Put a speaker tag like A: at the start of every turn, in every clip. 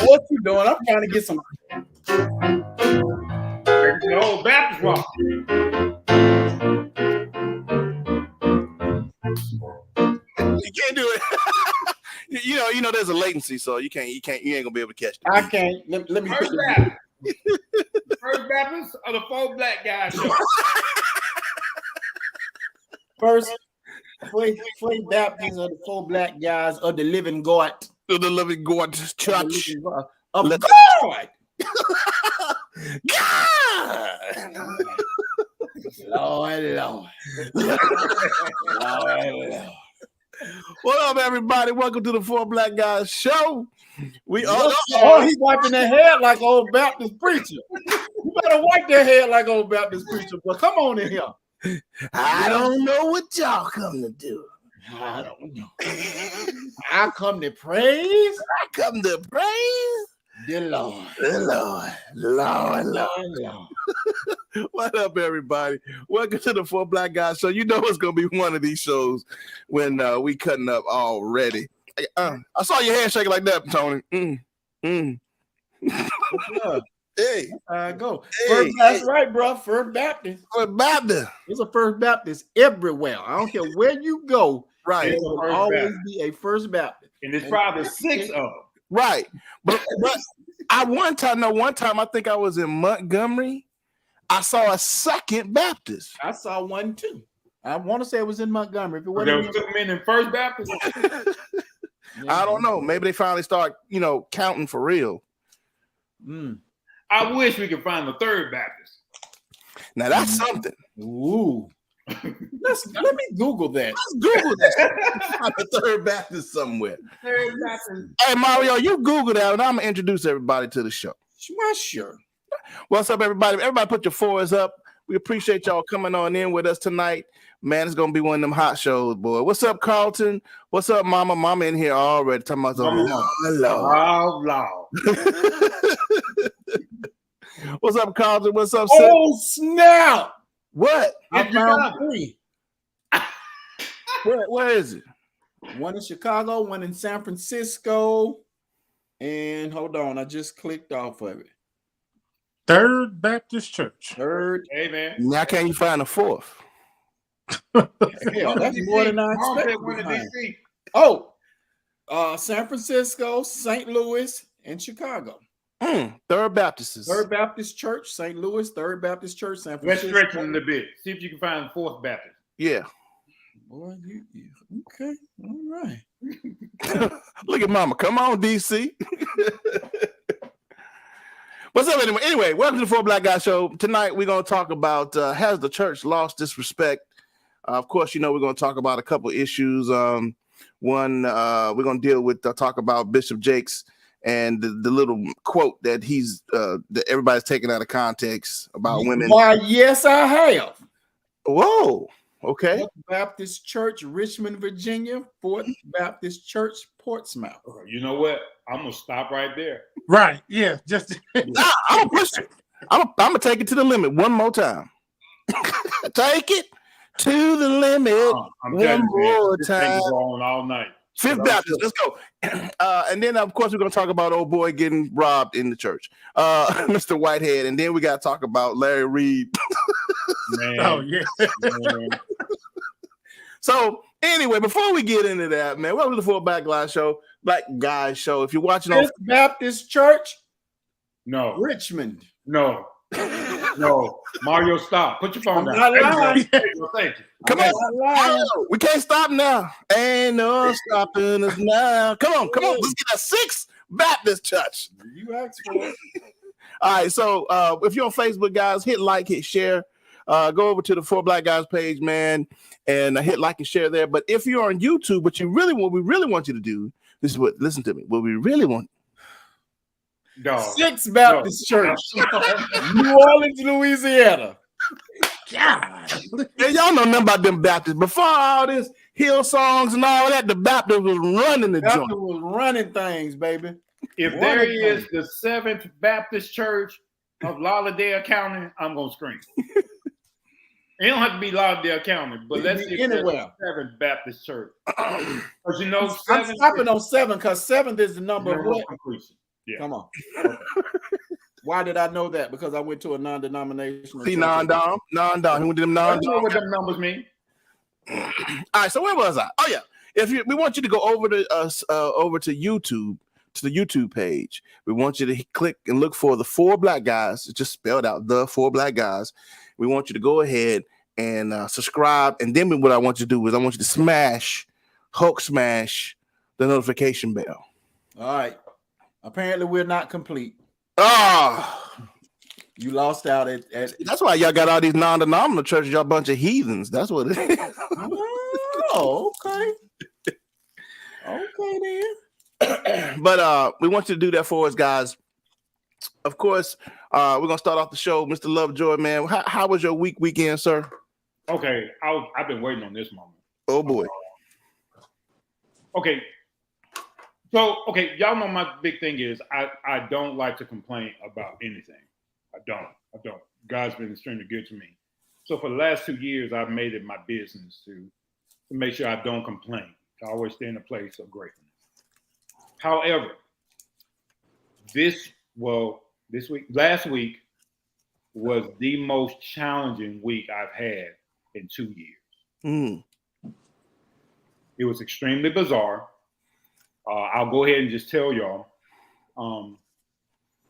A: what you doing? I'm trying to get some.
B: The old Baptist walk.
C: You can't do it. you know, there's a latency, so you ain't gonna be able to catch it.
A: I can't. Let me
B: First
A: put
B: Baptist. First Baptist or the four black guys show?
A: first. Free Baptists of the four black guys of the living God.
C: The living God church.
A: Of
C: Let's-
A: God.
C: God!
A: Lord.
C: What up, everybody? Welcome to the Four Black Guys Show. We are.
A: Oh, he's wiping their head like old Baptist preacher. You better wipe their head like old Baptist preacher, but come on in here.
C: I don't know what y'all come to do.
A: I don't know. I come to praise.
C: I come to praise
A: The Lord.
C: the Lord. What up, everybody? Welcome to the Four Black Guys Show. You know it's gonna be one of these shows when we cutting up already. I saw your hand shaking like that, Tony. Hey,
A: Go.
C: Hey,
A: That's right, bro. First Baptist.
C: First Baptist.
A: There's a First Baptist everywhere. I don't care where you go.
C: Right,
A: There will always be a First Baptist.
B: And there's probably 6 of them.
C: right. But one time I think I was in Montgomery. I saw a second Baptist.
A: I saw one too. I want to say it was in Montgomery. If it
B: There
A: wasn't,
B: was 2 men in First Baptist.
C: I don't know. Maybe they finally start, counting for real.
B: I wish we could find the Third Baptist.
C: Now that's something.
A: Ooh. Let me Google that.
C: Let's Google that. Find the Third Baptist somewhere.
B: Third Baptist.
C: Hey, Mario, you Google that, and I'm gonna introduce everybody to the show.
A: Well, sure.
C: What's up, everybody? Everybody, put your fours up. We appreciate y'all coming on in with us tonight. Man, it's gonna be one of them hot shows, boy. What's up, Carlton? What's up, Mama? Mama in here already talking about
B: Oh, Lord.
C: What's up, Carlton? What's up, Seth?
A: Oh, snap.
C: What?
A: I
B: If you
A: found
B: got
A: 3.
C: Where is it?
A: One in Chicago, one in San Francisco. And hold on, I just clicked off of it.
D: Third Baptist Church.
A: Third.
B: Hey, man.
C: Now can't you find a fourth?
A: Hell, that's more than I
B: Mom said one in
A: expected.
B: DC.
A: Oh, San Francisco, St. Louis, and Chicago.
C: Third Baptist.
A: Third Baptist Church, St. Louis, Third Baptist Church, San
B: Let's
A: Francisco.
B: stretch it a little bit. See if you can find the Fourth Baptist.
C: Yeah.
A: Boy, okay, all right.
C: Look at Mama. Come on, DC. What's up, anyway? Anyway, welcome to the Four Black Guys Show. Tonight, we're going to talk about has the church lost its respect? Of course, we're going to talk about a couple issues. One, we're going to deal with, talk about Bishop Jakes and the little quote that that everybody's taking out of context about women.
A: Why, yes, I have.
C: Whoa. Okay.
A: Fourth Baptist Church, Richmond, Virginia. Fourth Baptist Church, Portsmouth.
B: You know what? I'm going to stop right there.
D: Right. Yeah. Just
C: Nah, I'm gonna push it. I'm gonna take it to the limit one more time. Take it to the limit
B: I'm
C: one
B: telling you, man,
C: more
B: this thing
C: time.
B: is on all night.
C: Fifth Baptist, let's go. And then, of course, we're gonna talk about old boy getting robbed in the church, Mr. Whitehead, and then we gotta talk about Larry Reed.
B: Man,
D: oh yeah.
B: man.
C: So, anyway, before we get into that, man, welcome to the Four Black Guys Show. If you're watching on
A: Fifth Baptist Church,
B: No,
A: Richmond.
B: no. Mario, stop. Put your phone
A: I'm
B: down.
A: not lying.
B: Thank you.
C: Come on, we can't stop now. Ain't no stopping us now. Come on, let's get a Sixth Baptist Church.
A: You asked for it.
C: All right, so if you're on Facebook, guys, hit like, hit share. Go over to the Four Black Guys page, man, and hit like and share there. But if you're on YouTube, what we really want you to do, this is listen to me. What we really want.
B: Dog.
A: Sixth Baptist Church, New Orleans, Louisiana.
D: God.
C: And y'all know nothing about them Baptists. Before all this hill songs and all that, the Baptist was running the
A: Baptist
C: joint.
A: was running things, baby.
B: If
A: One
B: there
A: of
B: is
A: them.
B: the Seventh Baptist Church of Lauderdale County, I'm gonna scream. It don't have to be Lauderdale County, but
A: It
B: let's
A: can
B: see
A: be
B: if there's
A: anywhere.
B: a Seventh Baptist Church. Because you know,
A: I'm
B: seven
A: stopping on 7 because 7th is the number of
B: number
A: what?
B: of completion. Yeah.
A: Come on. Okay. Why did I know that? Because I went to a non-denominational.
C: See,
A: church.
C: non-dom. He went to them
B: I
C: non-dom.
B: don't know what them numbers mean.
C: All right, so where was I? Oh yeah, we want you to go over to YouTube, to the YouTube page. We want you to click and look for the Four Black Guys. It's just spelled out, the Four Black Guys. We want you to go ahead and subscribe, and then what I want you to do is I want you to Hulk smash the notification bell.
A: All right. Apparently, we're not complete.
C: Ah.
A: You lost out at
C: That's why y'all got all these non-denominational churches. Y'all a bunch of heathens. That's what it is.
A: Oh, okay. Okay then.
C: But we want you to do that for us, guys. Of course, we're gonna start off the show, Mr. Lovejoy, man. How was your weekend, sir?
B: Okay, I've been waiting on this moment.
C: Oh boy.
B: Okay. So, y'all know my big thing is I don't like to complain about anything. I don't. God's been extremely good to me. So for the last 2 years, I've made it my business to make sure I don't complain. I always stay in a place of gratefulness. However, last week was the most challenging week I've had in 2 years. It was extremely bizarre. I'll go ahead and just tell y'all.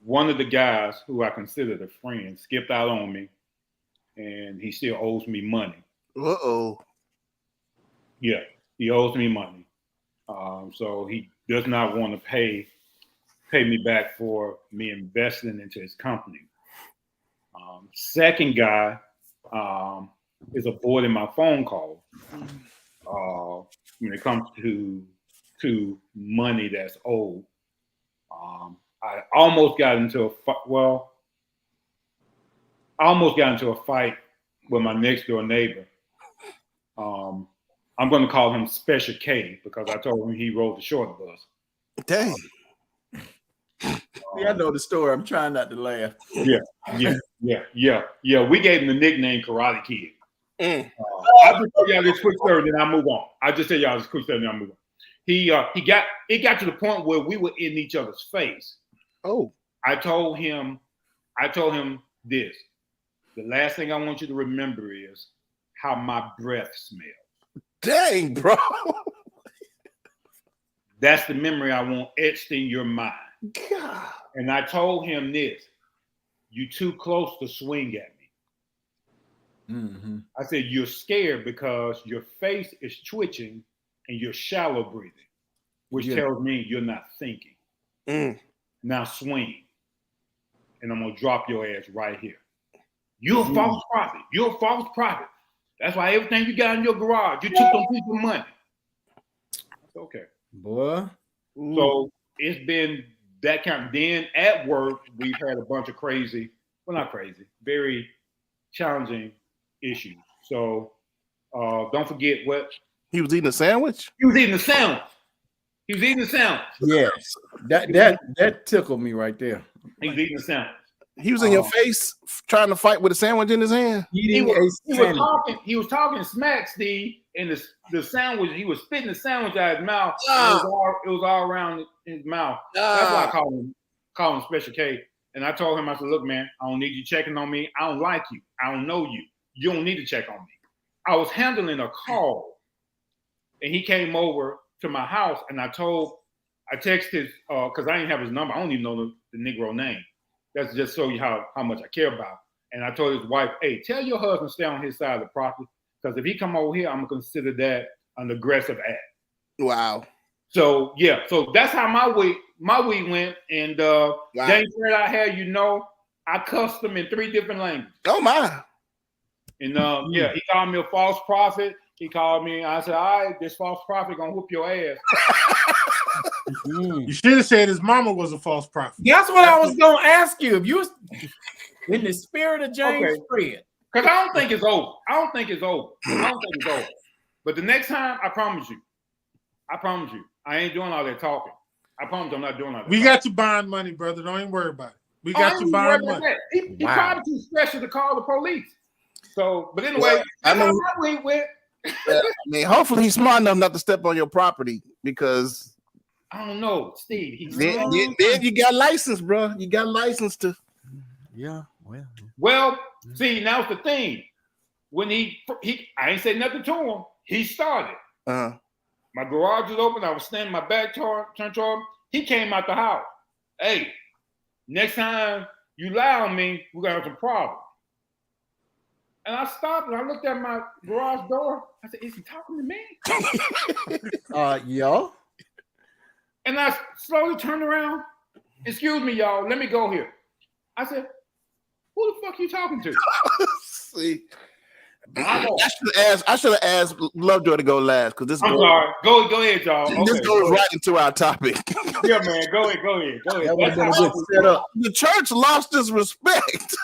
B: One of the guys who I considered a friend skipped out on me, and he still owes me money.
C: Uh-oh.
B: Yeah, he owes me money. So he does not want to pay me back for me investing into his company. Second guy is avoiding my phone calls when it comes to money that's owed. I almost got into a fight with my next door neighbor. I'm going to call him Special K because I told him he rode the short bus.
C: Dang.
A: Yeah, I know the story. I'm trying not to laugh.
B: Yeah. We gave him the nickname Karate Kid. I'll just tell y'all this quick story, then I'll move on. It got to the point where we were in each other's face.
C: Oh.
B: I told him this. The last thing I want you to remember is how my breath smells.
C: Dang, bro.
B: That's the memory I want etched in your mind.
C: God.
B: And I told him this. You too close to swing at me.
A: Mm-hmm.
B: I said, you're scared because your face is twitching and you're shallow breathing, which tells me you're not thinking. Now swing. And I'm going to drop your ass right here. You're a false prophet. You're a false prophet. That's why everything you got in your garage, you took them people's money. That's okay.
A: Boy.
B: So it's been that kind of, then at work, we've had a bunch of very challenging issues. So don't forget what.
C: He was eating a sandwich?
B: He was eating a sandwich.
A: Yes. That tickled me right there.
B: He was eating a sandwich.
C: He was in your face trying to fight with a sandwich in his hand?
B: He was talking smack, Steve, and the sandwich, he was spitting the sandwich out of his mouth. It was all around his mouth. That's why I call him Special K. And I told him, I said, look, man, I don't need you checking on me. I don't like you. I don't know you. You don't need to check on me. I was handling a call, and he came over to my house, and I texted, because I didn't have his number. I don't even know the Negro name. That's just show you how much I care about. And I told his wife, hey, tell your husband to stay on his side of the property, because if he come over here, I'm going to consider that an aggressive act.
C: Wow.
B: So, yeah. So that's how my week went. And James Fred I had, I cussed him in 3 different languages.
C: Oh, my.
B: And, he called me a false prophet. He called me. I said, all right, this false prophet going to whoop your ass.
D: You should have said his mama was a false prophet.
A: That's what I was going to ask you. If you was in the spirit of James Fred.
B: Because I don't think it's over. But the next time, I promise you, I ain't doing all that talking. I promise I'm not doing all that.
D: We got your bond money, brother. Don't even worry about it. We got your bond money.
B: He probably too special to call the police. So, but anyway,
C: hopefully he's smart enough not to step on your property, because
B: I don't know, Steve. He's
C: Then you got license, bro. You got license to.
E: Yeah,
B: well. See, now's the thing. When he I ain't say nothing to him. He started. My garage was open. I was standing my back turned toward him. He came out the house. Hey, next time you lie on me, we're gonna have some problems. And I stopped and I looked at my garage door. I said, "Is he talking to me?"
E: Yeah.
B: And I slowly turned around. Excuse me, y'all. Let me go here. I said, "Who the fuck you talking to?"
C: See, I should have asked Lovejoy to go last because this.
B: I'm sorry. Go ahead, y'all. Okay,
C: this goes right into our topic.
B: Yeah, man. Go ahead.
E: That would have been a good setup.
C: The church lost its respect.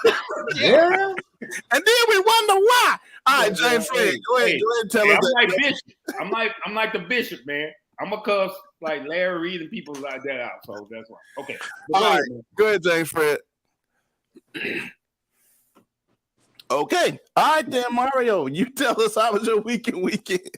E: Yeah.
C: And then we wonder why. All right, James Fred, go ahead and tell us.
B: I'm like Bishop. I'm like the bishop, man. I'm a cuss like Larry Reed and people like that out. So that's why. Okay.
C: All right, go ahead, James Fred. Okay. All right, then, Mario. You tell us how was your weekend.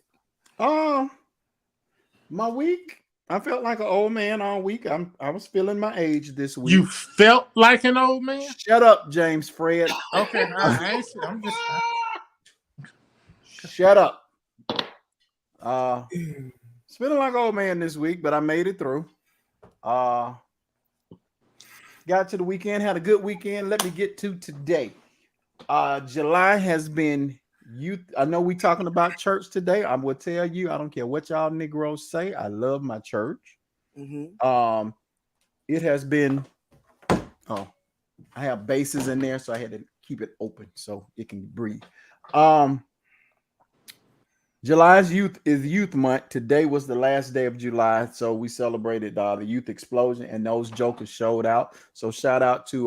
E: My week, I felt like an old man all week. I was feeling my age this week.
D: You felt like an old man?
E: Shut up, James Fred.
D: Okay, I'm just.
E: Shut up. It's feeling like an old man this week, but I made it through. Got to the weekend, had a good weekend. Let me get to today. July has been youth. I know we talking about church today. I will tell you, I don't care what y'all Negroes say. I love my church.
C: Mm-hmm.
E: It has been. I have bases in there, so I had to keep it open so it can breathe. July's youth month. Today was the last day of July, so we celebrated the youth explosion, and those jokers showed out. So shout out to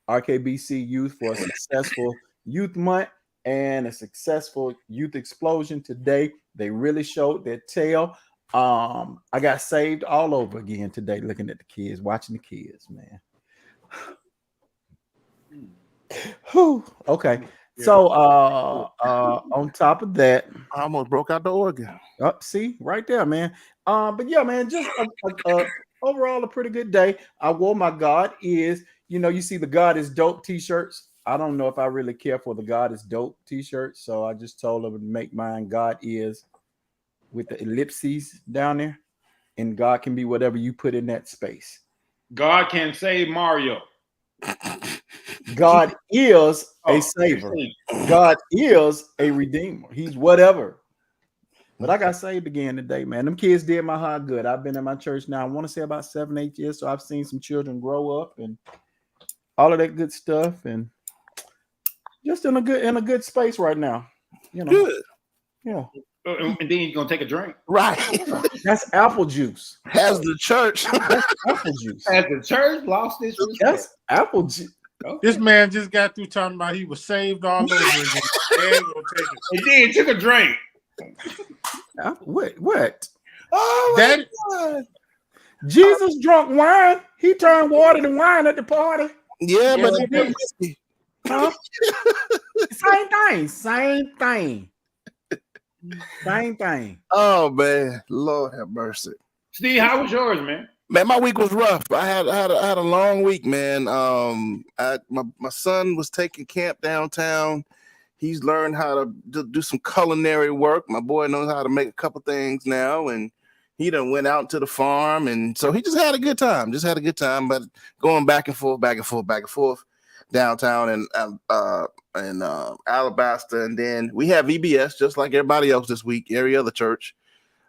E: RKBC Youth for a successful youth month and a successful youth explosion today. They really showed their tail. I got saved all over again today, looking at the kids, watching the kids, man. Whew. Okay. So on top of that,
C: I almost broke out the organ.
E: See right there, man. But yeah, man, just overall a pretty good day. I wore my God is, you see the God is dope t-shirts. I don't know if I really care for the God is dope t-shirts, so I just told them to make mine God is with the ellipses down there, and God can be whatever you put in that space.
B: God can save Mario.
E: God is a savior. God is a redeemer. He's whatever. But I got saved again today, man. Them kids did my heart good. I've been in my church now, I want to say about 7-8 years. So I've seen some children grow up and all of that good stuff, and just in a good space right now.
C: Good.
E: Yeah.
B: And then he's gonna take a drink.
C: Right.
E: That's apple juice.
C: Has the church
E: Apple juice.
B: Has the church lost its respect?
E: That's apple juice.
B: Okay.
D: This man just got through talking about he was saved all over again.
B: And then took a drink.
E: What?
C: Oh
D: That-
C: God.
E: Jesus drunk wine. He turned water to wine at the party.
C: Yeah, but
E: he did.
C: whiskey.
E: Huh? Same thing.
C: Oh man, Lord have mercy.
B: Steve, how was yours, man?
C: Man, my week was rough. I had a long week, man. My son was taking camp downtown. He's learned how to do some culinary work. My boy knows how to make a couple things now, and he done went out to the farm, and so he just had a good time. But going back and forth downtown and Alabaster, and then we have VBS just like everybody else this week. Every other church.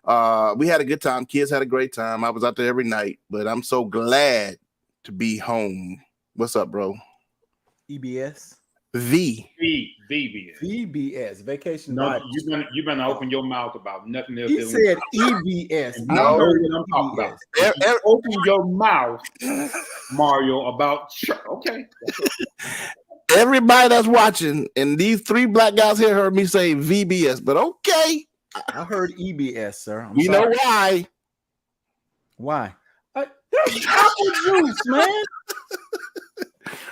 C: We had a good time. Kids had a great time. I was out there every night, but I'm so glad to be home. What's up, bro?
E: EBS.
B: VBS.
E: Vacation.
B: No, you've been open your mouth about nothing else.
E: He said EBS.
B: No, I'm talking about. Open your mouth, Mario, about okay.
C: Everybody that's watching, and these three black guys here heard me say VBS, but okay.
E: I heard EBS, sir. I'm
C: you
E: sorry.
C: know why?
E: Why? There's apple juice, man.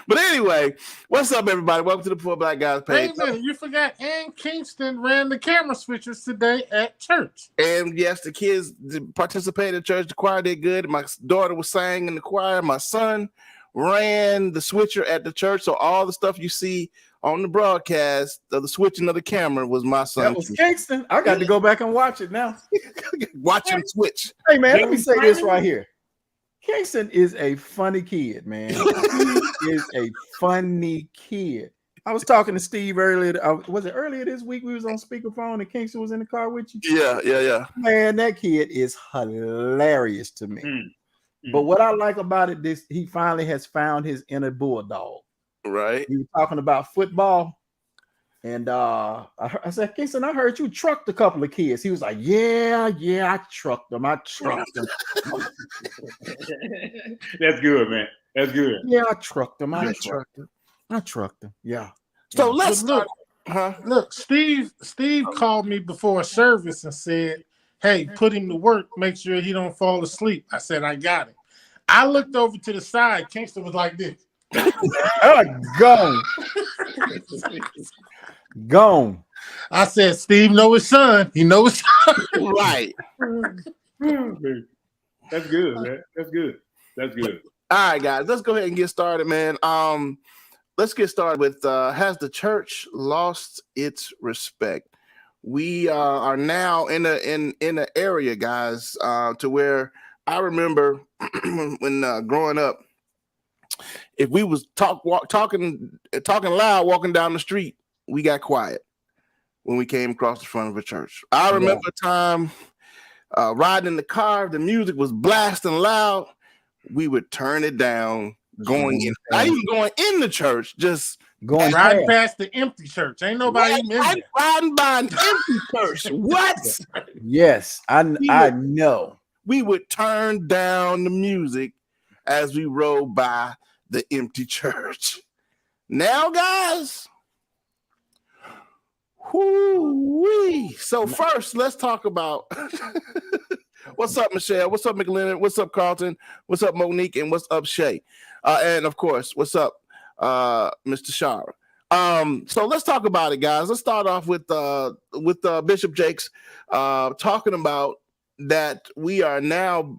C: But anyway, what's up, everybody? Welcome to the Four Black Guys page.
D: Wait a minute, you forgot Ann Kingston ran the camera switches today at church.
C: And yes, the kids participated in church. The choir did good. My daughter was sang in the choir. My son ran the switcher at the church. So all the stuff you see on the broadcast of the switching of the camera was my son.
E: That was Kingston. I got to go back and watch it now.
C: Watch him switch.
E: Hey man, let me say this right here. Kingston is a funny kid, man. He is a funny kid. I was talking to Steve earlier. Was it earlier this week? We was on speakerphone and Kingston was in the car with you.
C: Yeah.
E: Man, that kid is hilarious to me. But what I like about it, he finally has found his inner bulldog.
C: Right.
E: We were talking about football, and I said, Kingston, I heard you trucked a couple of kids. He was like, Yeah, I trucked them.
B: That's good, man. That's good.
E: Yeah, I trucked them. I trucked them. Yeah.
C: So let's
D: look. Look, Steve called me before service and said, "Hey, put him to work. Make sure he don't fall asleep." I said, "I got it." I looked over to the side. Kingston was like this.
E: Gone.
D: I said, "Steve know his son. He knows his son."
C: Right.
B: That's good, man. That's good.
C: All right, guys, let's go ahead and get started, man. Let's get started with has the church lost its respect? We are now in an area, guys, to where I remember when growing up, if we was talking loud walking down the street, we got quiet when we came across the front of a church. I remember a time riding in the car, the music was blasting loud. We would turn it down, going in, not even going in the church, just
D: going riding past the empty church. Ain't nobody in there.
C: Riding by an empty church. What?
E: Yes, I know.
C: We would turn down the music as we rode by the empty church. Now, guys, whoo-wee. So first, let's talk about what's up, Michelle? What's up, McLennan? What's up, Carlton? What's up, Monique? And what's up, Shay? And of course, what's up, Mr. Shara? So let's talk about it, guys. Let's start off with Bishop Jakes talking about that we are now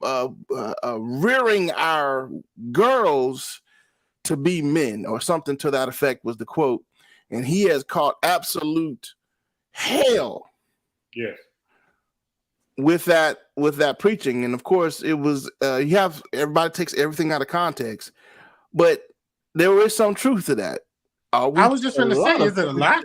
C: rearing our girls to be men, or something to that effect was the quote. And he has caught absolute hell.
B: Yes.
C: With that preaching. And of course it was everybody takes everything out of context, but there is some truth to that.
D: I was just going to say, is it a lie?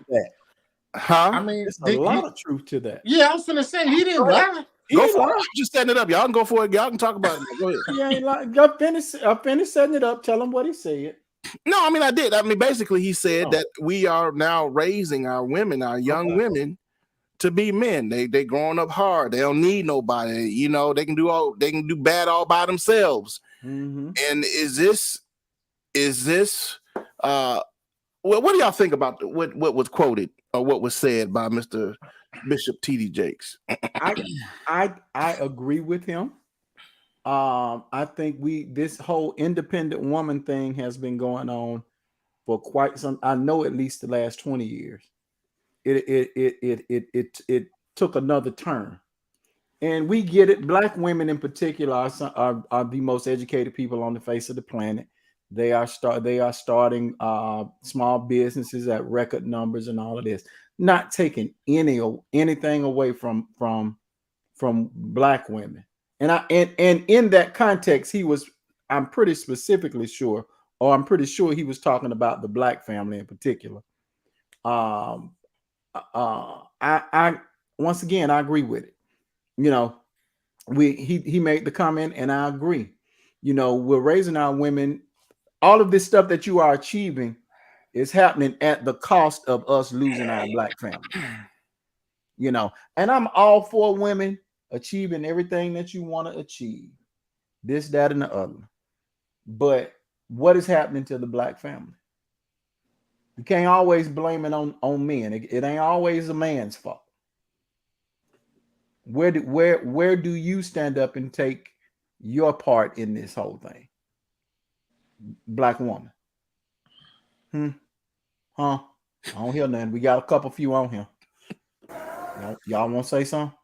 C: Huh?
D: I mean,
E: there's a lot of truth to that.
D: Yeah, I was going to say he didn't lie.
C: Go for it. I'm just setting it up. Y'all can go for it. Y'all can talk about it. Go ahead.
E: I finished setting it up. Tell him what he said.
C: No, I mean I did. I mean basically he said that we are now raising our women, our young women, to be men. They growing up hard. They don't need nobody. You know, they can do bad all by themselves.
E: Mm-hmm.
C: And is this what do y'all think about what was quoted or what was said by Mr. Bishop T.D. Jakes?
E: I agree with him. I think this whole independent woman thing has been going on for quite some. I know at least the last 20 years. It took another turn, and we get it. Black women in particular are the most educated people on the face of the planet. They are starting small businesses at record numbers and all of this. Not taking anything away from Black women. And in that context, I'm pretty sure he was talking about the Black family in particular. I once again, I agree with it. You know, he made the comment, and I agree. You know, we're raising our women. All of this stuff that you are achieving is happening at the cost of us losing our Black family. You know, and I'm all for women achieving everything that you want to achieve, this, that, and the other. But what is happening to the Black family? You can't always blame it on men. It ain't always a man's fault. Where do you stand up and take your part in this whole thing? Black woman. Huh? I don't hear nothing. We got a couple few on here. Y'all want to say something?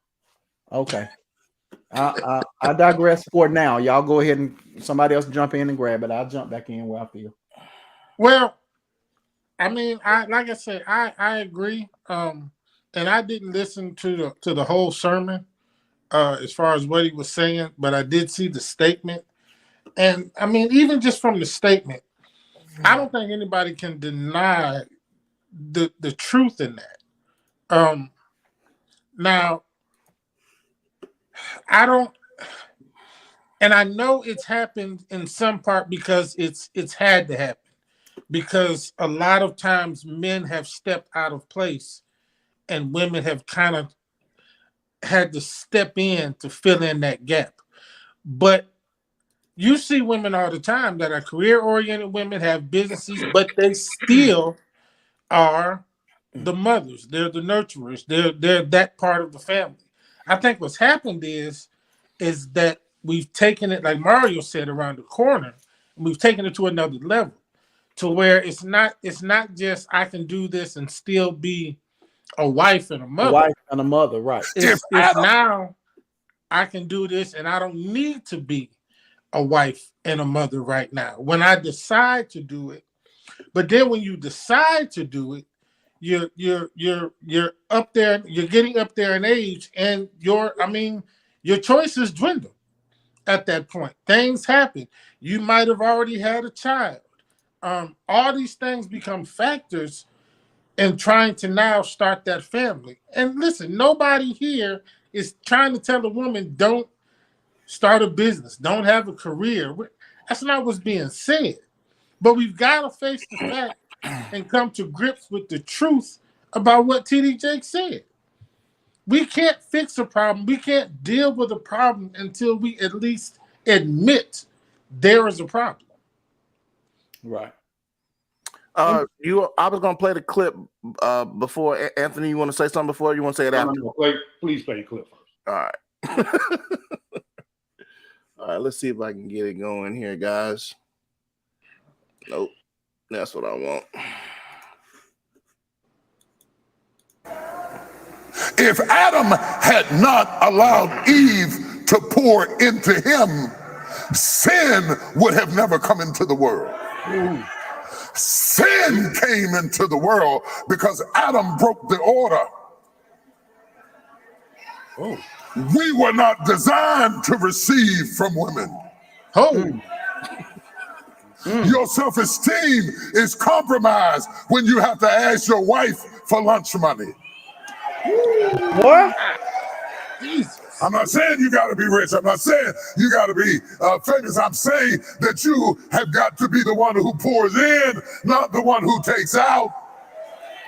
E: Okay. I digress for now. Y'all go ahead and somebody else jump in and grab it. I'll jump back in where I feel.
D: Well, I mean, like I said, I agree. And I didn't listen to the whole sermon as far as what he was saying, but I did see the statement. And I mean, even just from the statement, I don't think anybody can deny the truth in that. Now, I don't, and I know it's happened in some part because it's had to happen, because a lot of times men have stepped out of place and women have kind of had to step in to fill in that gap. But you see women all the time that are career-oriented women, have businesses, but they still are the mothers. They're the nurturers. They're that part of the family. I think what's happened is that we've taken it, like Mario said, around the corner, and we've taken it to another level, to where it's not just I can do this and still be a wife and a mother.
E: A wife and a mother, right?
D: It's now I can do this, and I don't need to be a wife and a mother right now. When I decide to do it, but then when you decide to do it, you're up there, you're getting up there in age, and your choices dwindle at that point. Things happen. You might have already had a child. All these things become factors in trying to now start that family. And listen, nobody here is trying to tell a woman don't start a business, don't have a career. That's not what's being said. But we've got to face the fact and come to grips with the truth about what TD Jakes said. We can't fix a problem. We can't deal with a problem until we at least admit there is a problem.
E: Right.
C: I was gonna play the clip before. Anthony, you want to say something before? You want to say it after?
B: Please play the clip first.
C: All right. All right. Let's see if I can get it going here, guys. Nope, that's what I want.
F: If Adam had not allowed Eve to pour into him, sin would have never come into the world. Sin came into the world because Adam broke the order. We were not designed to receive from women. Your self-esteem is compromised when you have to ask your wife for lunch money.
E: What?
D: Jesus.
F: I'm not saying you got to be rich. I'm not saying you got to be famous. I'm saying that you have got to be the one who pours in, not the one who takes out.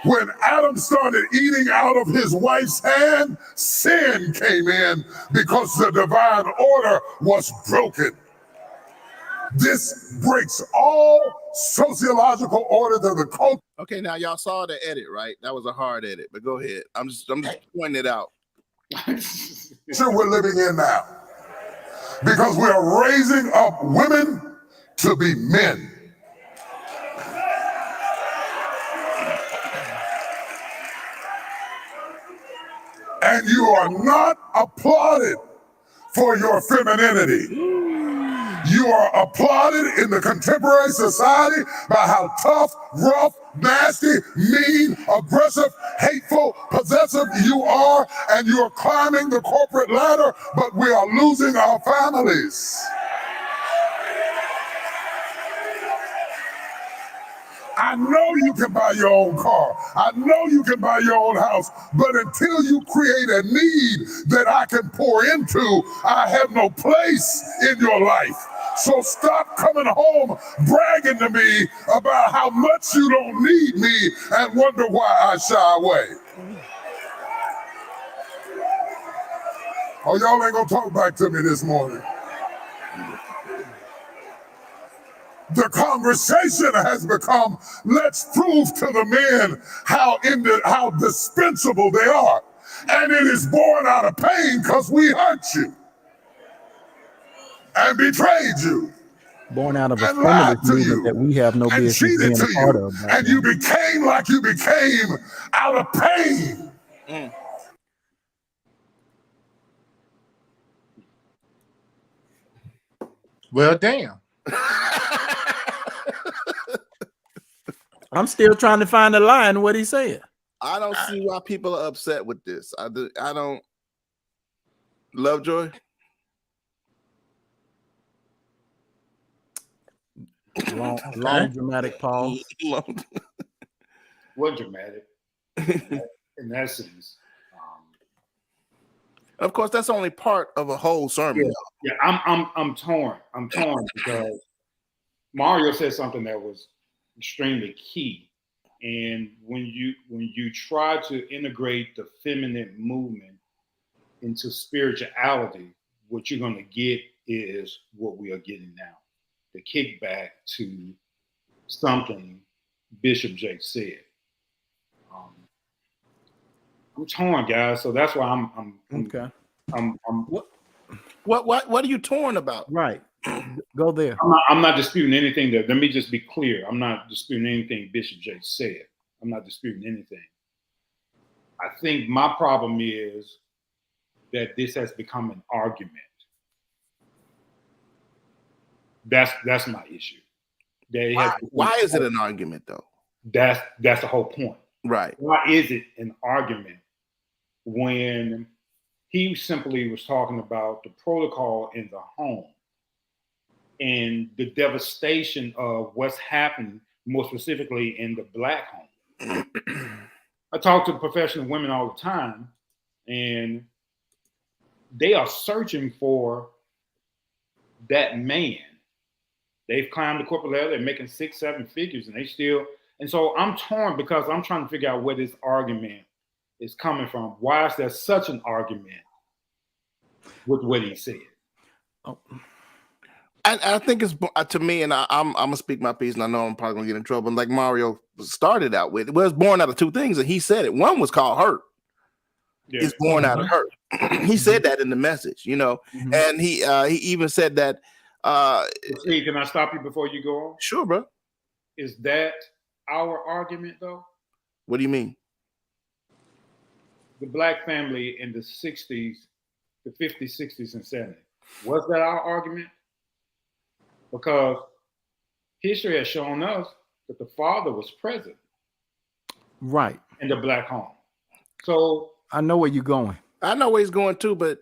F: When Adam started eating out of his wife's hand, sin came in because the divine order was broken. This breaks all sociological orders of the culture.
C: Okay, now y'all saw the edit, right? That was a hard edit, but go ahead. I'm just pointing it out.
F: We're living in now, because we are raising up women to be men. And you are not applauded for your femininity. You are applauded in the contemporary society by how tough, rough, nasty, mean, aggressive, hateful, possessive you are, and you are climbing the corporate ladder, but we are losing our families. I know you can buy your own car. I know you can buy your own house, but until you create a need that I can pour into, I have no place in your life. So stop coming home bragging to me about how much you don't need me and wonder why I shy away. Oh, y'all ain't gonna talk back to me this morning. The conversation has become, let's prove to the men how dispensable they are. And it is born out of pain because we hurt you and betrayed you.
E: Born out of a
F: and lied
E: feminist
F: to
E: movement
F: you
E: that we have no
F: and
E: business
F: cheated
E: being
F: to
E: a part
F: you,
E: of.
F: and you became like you became out of pain.
D: Well, damn.
E: I'm still trying to find the line what he said.
C: I don't see why people are upset with this. I don't. Lovejoy.
E: Long dramatic pause.
B: What dramatic? In essence.
C: Of course, that's only part of a whole sermon.
B: Yeah, I'm torn. I'm torn because Mario said something that was extremely key. And when you try to integrate the feminine movement into spirituality, what you're going to get is what we are getting now, the kickback to something Bishop Jake said. I'm torn, guys. So that's why I'm
E: okay.
C: What are you torn about?
E: Right. Go there.
B: I'm not disputing anything that. Let me just be clear. I'm not disputing anything Bishop Jake said. I'm not disputing anything. I think my problem is that this has become an argument. That's my issue.
C: Why is it an argument though?
B: That's the whole point.
C: Right.
B: Why is it an argument when he simply was talking about the protocol in the home and the devastation of what's happening, more specifically in the Black home? I talk to professional women all the time, and they are searching for that man. They've climbed the corporate ladder, they're making 6-7 figures, and they still. And so I'm torn because I'm trying to figure out where this argument is coming from. Why is there such an argument with what he said?
C: Oh. I think it's to me, and I'm gonna speak my piece, and I know I'm probably gonna get in trouble. And like Mario started out with, it was born out of two things, and he said it. One was called hurt. Yeah. It's born out of hurt. He said that in the message, and he even said that.
B: Steve, can I stop you before you go on?
C: Sure, bro.
B: Is that our argument, though?
C: What do you mean?
B: The Black family in the 60s, the 50s, 60s, and 70s. Was that our argument? Because history has shown us that the father was present.
E: Right.
B: In the Black home. So
E: I know where you're going.
C: I know where he's going too, but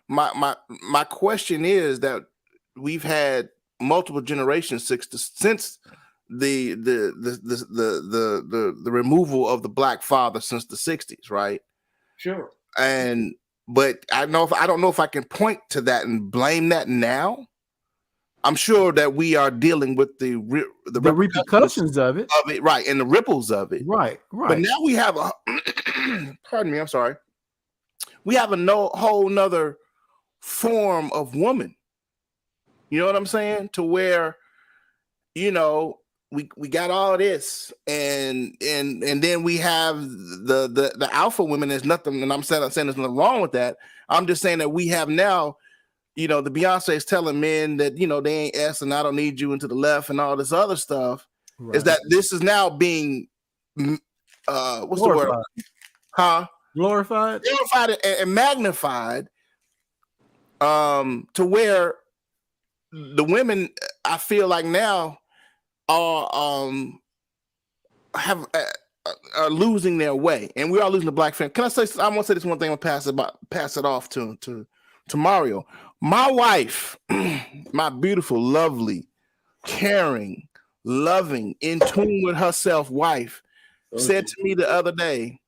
C: my question is that we've had multiple generations since the removal of the Black father since the 60s, right?
B: Sure.
C: But I don't know if I can point to that and blame that now. I'm sure that we are dealing with the
E: repercussions of it,
C: right, and the ripples of it,
E: right.
C: But now we have pardon me, I'm sorry. We have a whole nother form of woman. You know what I'm saying? To where, we got all this, and then we have the alpha women. There's nothing, and I'm saying there's nothing wrong with that. I'm just saying that we have now, the Beyonce is telling men that they ain't S and I don't need you into the left and all this other stuff. Right. Is that this is now being what's
E: glorified.
C: The word? Huh?
E: Glorified
C: and magnified, to where the women, I feel like now, are losing their way, and we are losing the Black family. Can I say? I want to say this one thing. I'll pass it off to Mario. My wife, my beautiful, lovely, caring, loving, in tune with herself wife, said to me the other day,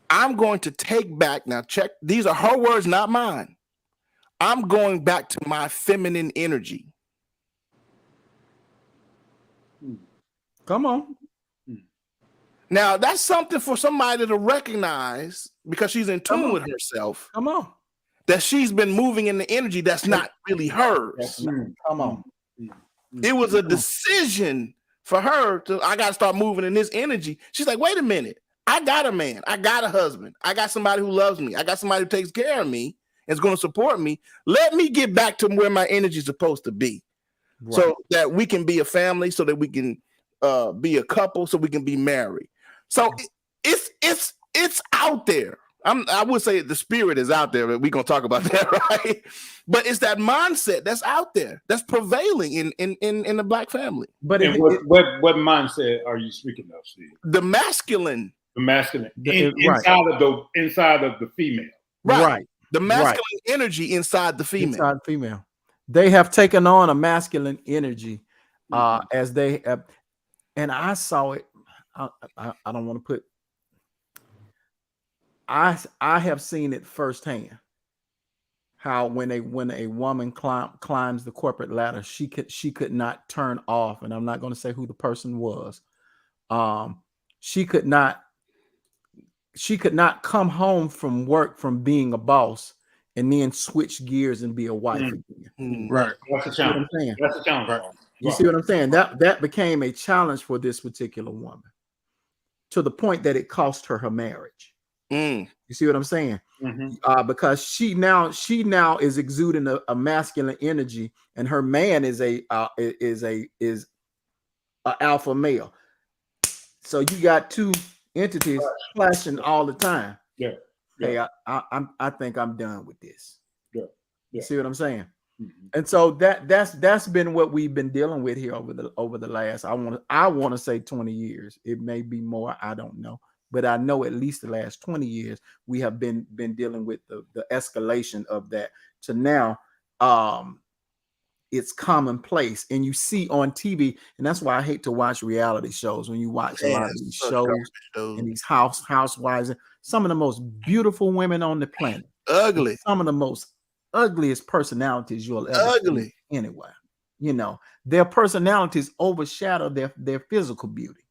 C: I'm going to take back, now check, these are her words, not mine. I'm going back to my feminine energy.
E: Come on.
C: Now, that's something for somebody to recognize, because she's in tune with herself.
E: Come on.
C: That she's been moving in the energy that's not really hers.
E: Come on.
C: It was a decision for her I got to start moving in this energy. She's like, wait a minute. I got a man. I got a husband. I got somebody who loves me. I got somebody who takes care of me. and is going to support me, let me get back to where my energy is supposed to be. Right. So that we can be a family, so that we can be a couple, so we can be married. So it's out there. I would say the spirit is out there, but we're gonna talk about that, right? But it's that mindset that's out there, that's prevailing in the black family.
B: But what mindset are you speaking of, Steve?
C: The masculine.
B: The masculine inside of the female.
C: Right. The masculine energy inside the female.
E: Inside the female. They have taken on a masculine energy as they have, and I saw it. I don't want to put. I have seen it firsthand. How when a woman climbs the corporate ladder, she could not turn off, and I'm not going to say who the person was. She could not come home from work from being a boss and then switch gears and be a wife again.
D: Right.
B: That's a challenge. That's a challenge. Right.
E: You see what I'm saying? That became a challenge for this particular woman, to the point that it cost her marriage. You see what I'm saying? Mm-hmm. Because she now is exuding a masculine energy, and her man is a alpha male. So you got two entities clashing all the time.
B: Yeah.
E: Hey, I think I'm done with this.
B: Yeah.
E: You see what I'm saying? Mm-hmm. And so that's been what we've been dealing with here over the last I want to say 20 years. It may be more, I don't know. But I know at least the last 20 years we have been dealing with the escalation of that to now. It's commonplace, and you see on TV, and that's why I hate to watch reality shows. When you watch a lot of these shows and these housewives, some of the most beautiful women on the planet,
C: ugly,
E: some of the most ugliest personalities you'll ever see anywhere. You know, their personalities overshadow their physical beauty.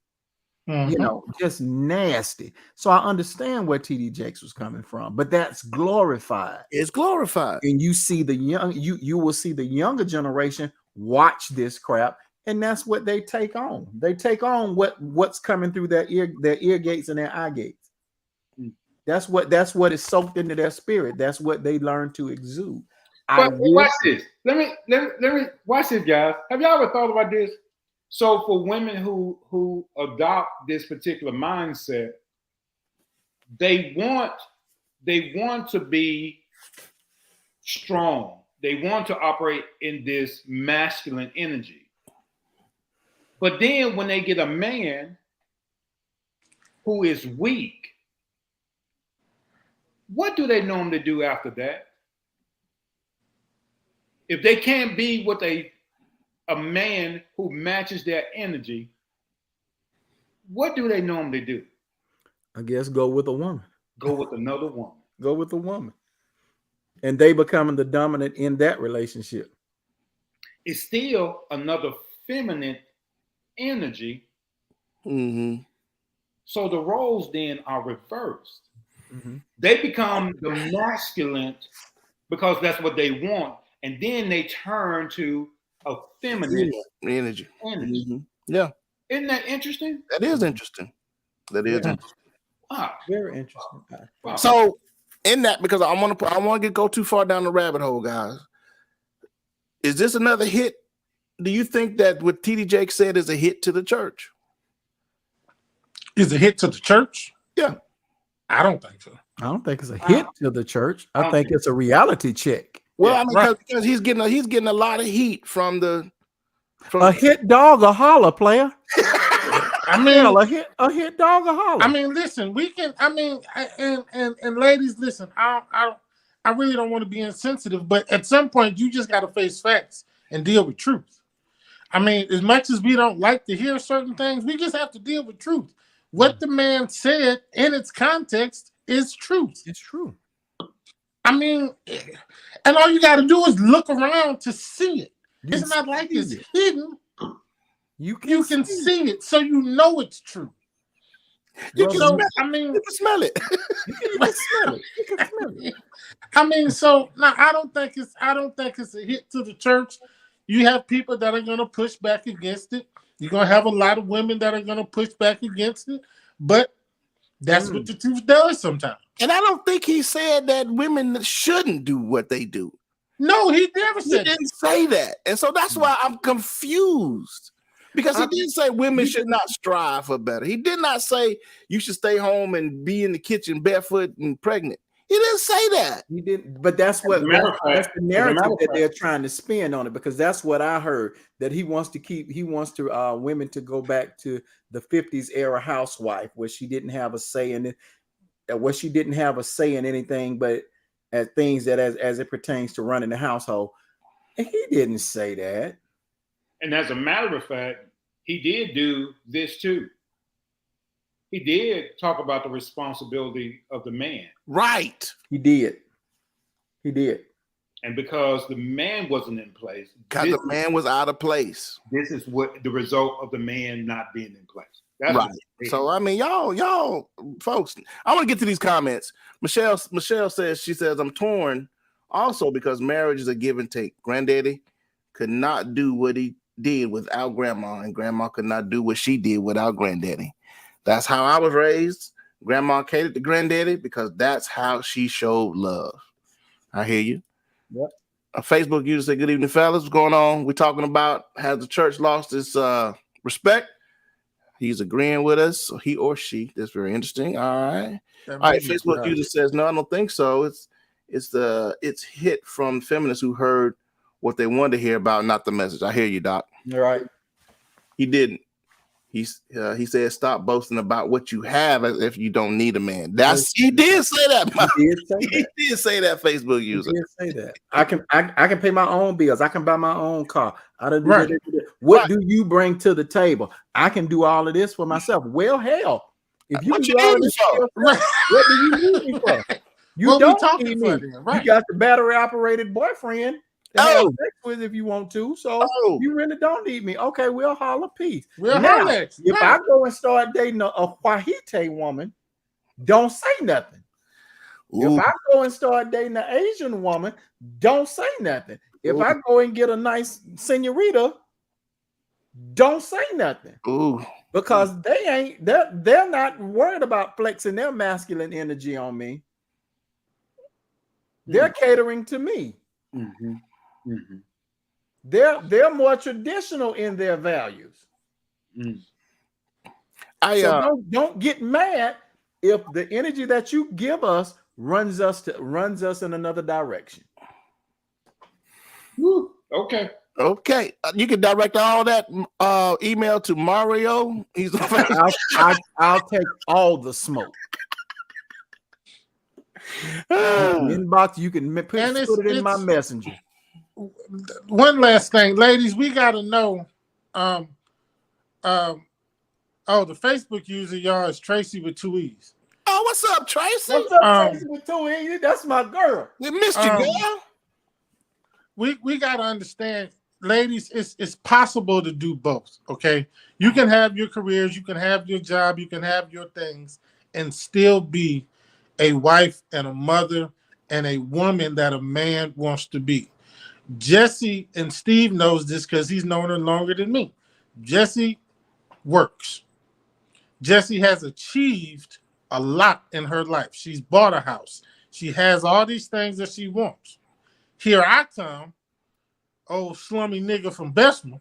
E: You know, just nasty. So I understand where TD Jakes was coming from, but that's glorified.
C: It's glorified.
E: And you see you will see the younger generation watch this crap, and that's what they take on. They take on what's coming through their ear gates and their eye gates. That's what is soaked into their spirit. That's what they learn to exude.
B: But watch this. Let me watch this, guys. Have y'all ever thought about this? So for women who adopt this particular mindset, they want to be strong. They want to operate in this masculine energy. But then when they get a man who is weak, what do they normally do after that? If they can't be what a man who matches their energy, what do they normally do?
E: I guess go with a woman.
B: Go with another woman.
E: Go with a woman. And they becoming the dominant in that relationship.
B: It's still another feminine energy.
C: Mm-hmm.
B: So the roles then are reversed. Mm-hmm. They become the masculine because that's what they want. And then they turn to a feminine
C: energy.
B: Mm-hmm.
C: Yeah.
B: Isn't that interesting?
C: That is interesting. Interesting.
E: Wow. Very interesting.
C: Wow. So in that, because I want to go too far down the rabbit hole, guys. Is this another hit? Do you think that what TD Jakes said is a hit to the church?
D: Is a hit to the church?
C: Yeah.
D: I don't think so.
E: I don't think it's a hit to the church. I think it's a reality check.
C: Well, I mean, because he's getting a lot of heat from
E: a hit dog a holler, player.
D: I mean,
E: a hit dog a holler.
D: I mean, listen, we can. I mean, and ladies, listen. I really don't want to be insensitive, but at some point, you just got to face facts and deal with truth. I mean, as much as we don't like to hear certain things, we just have to deal with truth. What the man said in its context is truth.
E: It's true.
D: I mean, and all you got to do is look around to see it. It's not like it's hidden. You can see it, so you know it's true.
C: You can smell it.
E: You can smell it.
D: I mean, so now I don't think it's a hit to the church. You have people that are going to push back against it. You're going to have a lot of women that are going to push back against it. But That's what the truth does sometimes.
C: And I don't think he said that women shouldn't do what they do.
D: No, he never
C: He
D: said
C: didn't say that. And so that's why I'm confused. Because he didn't say women should not strive for better. He did not say you should stay home and be in the kitchen barefoot and pregnant. He didn't say that.
E: He didn't, but that's what that's the narrative that they're trying to spin on it, because that's what I heard, that he wants to women to go back to the 50s era housewife where she didn't have a say in it, where she didn't have a say in anything but at things that as it pertains to running the household. And he didn't say that.
B: And as a matter of fact, he did do this too. He did talk about the responsibility of the man.
C: Right.
E: He did. He did.
B: And because the man wasn't in place.
C: Because the man was out of place.
B: This is what the result of the man not being in place. That's
C: right. So I mean, y'all folks, I want to get to these comments. Michelle says, I'm torn also because marriage is a give and take. Granddaddy could not do what he did without grandma, and grandma could not do what she did without granddaddy. That's how I was raised. Grandma catered to granddaddy because that's how she showed love. I hear you.
E: Yep.
C: A Facebook user said, good evening, fellas. What's going on? We're talking about, has the church lost its respect? He's agreeing with us, he or she. That's very interesting. All right. All right. Facebook user says, no, I don't think so. It's hit from feminists who heard what they wanted to hear about, not the message. I hear you, Doc.
E: All right.
C: He didn't. He said, stop boasting about what you have as if you don't need a man. He did say that. He did say that, Facebook user.
E: He did say that. I can pay my own bills. I can buy my own car.
D: Right.
E: What do you bring to the table? I can do all of this for myself. Well, hell, if you do all of this for yourself, what do you need me for? You don't need me. Right. You got the battery operated boyfriend to have sex with if you want to. So you really don't need me. Okay, we'll holler peace. If I go and start dating a Wahite woman, don't say nothing. Ooh. If I go and start dating an Asian woman, don't say nothing. If I go and get a nice senorita, don't say nothing.
C: Ooh.
E: Because they're not worried about flexing their masculine energy on me. They're catering to me.
B: Mm-hmm. Mm-hmm.
E: They're more traditional in their values.
B: Mm.
E: So don't get mad if the energy that you give us runs us in another direction.
B: Woo. Okay.
C: You can direct all that email to Mario. He's
E: I'll take all the smoke. Inbox, you can put it in my messenger.
D: One last thing, ladies, we got to know. The Facebook user, y'all, is Tracy with 2 E's.
C: Oh, what's up, Tracy?
E: What's up, Tracy with 2 E's? That's my girl.
C: We missed you, girl.
D: We got to understand, ladies, it's possible to do both, okay? You can have your careers, you can have your job, you can have your things, and still be a wife and a mother and a woman that a man wants to be. Jesse and Steve knows this because he's known her longer than me. Jesse works. Jesse has achieved a lot in her life. She's bought a house. She has all these things that she wants. Here I come, old slummy nigga from Bessemer.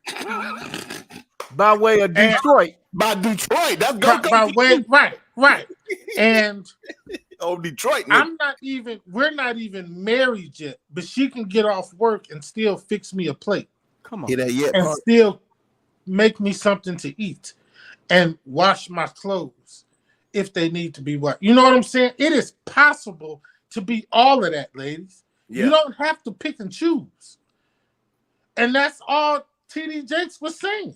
E: By way of Detroit.
C: By Detroit. That's
D: by way, right. And
C: Detroit.
D: We're not even married yet, but she can get off work and still fix me a plate.
E: Come on.
D: And still make me something to eat and wash my clothes if they need to be washed. You know what I'm saying? It is possible to be all of that, ladies. Yeah. You don't have to pick and choose. And that's all TD Jakes was saying.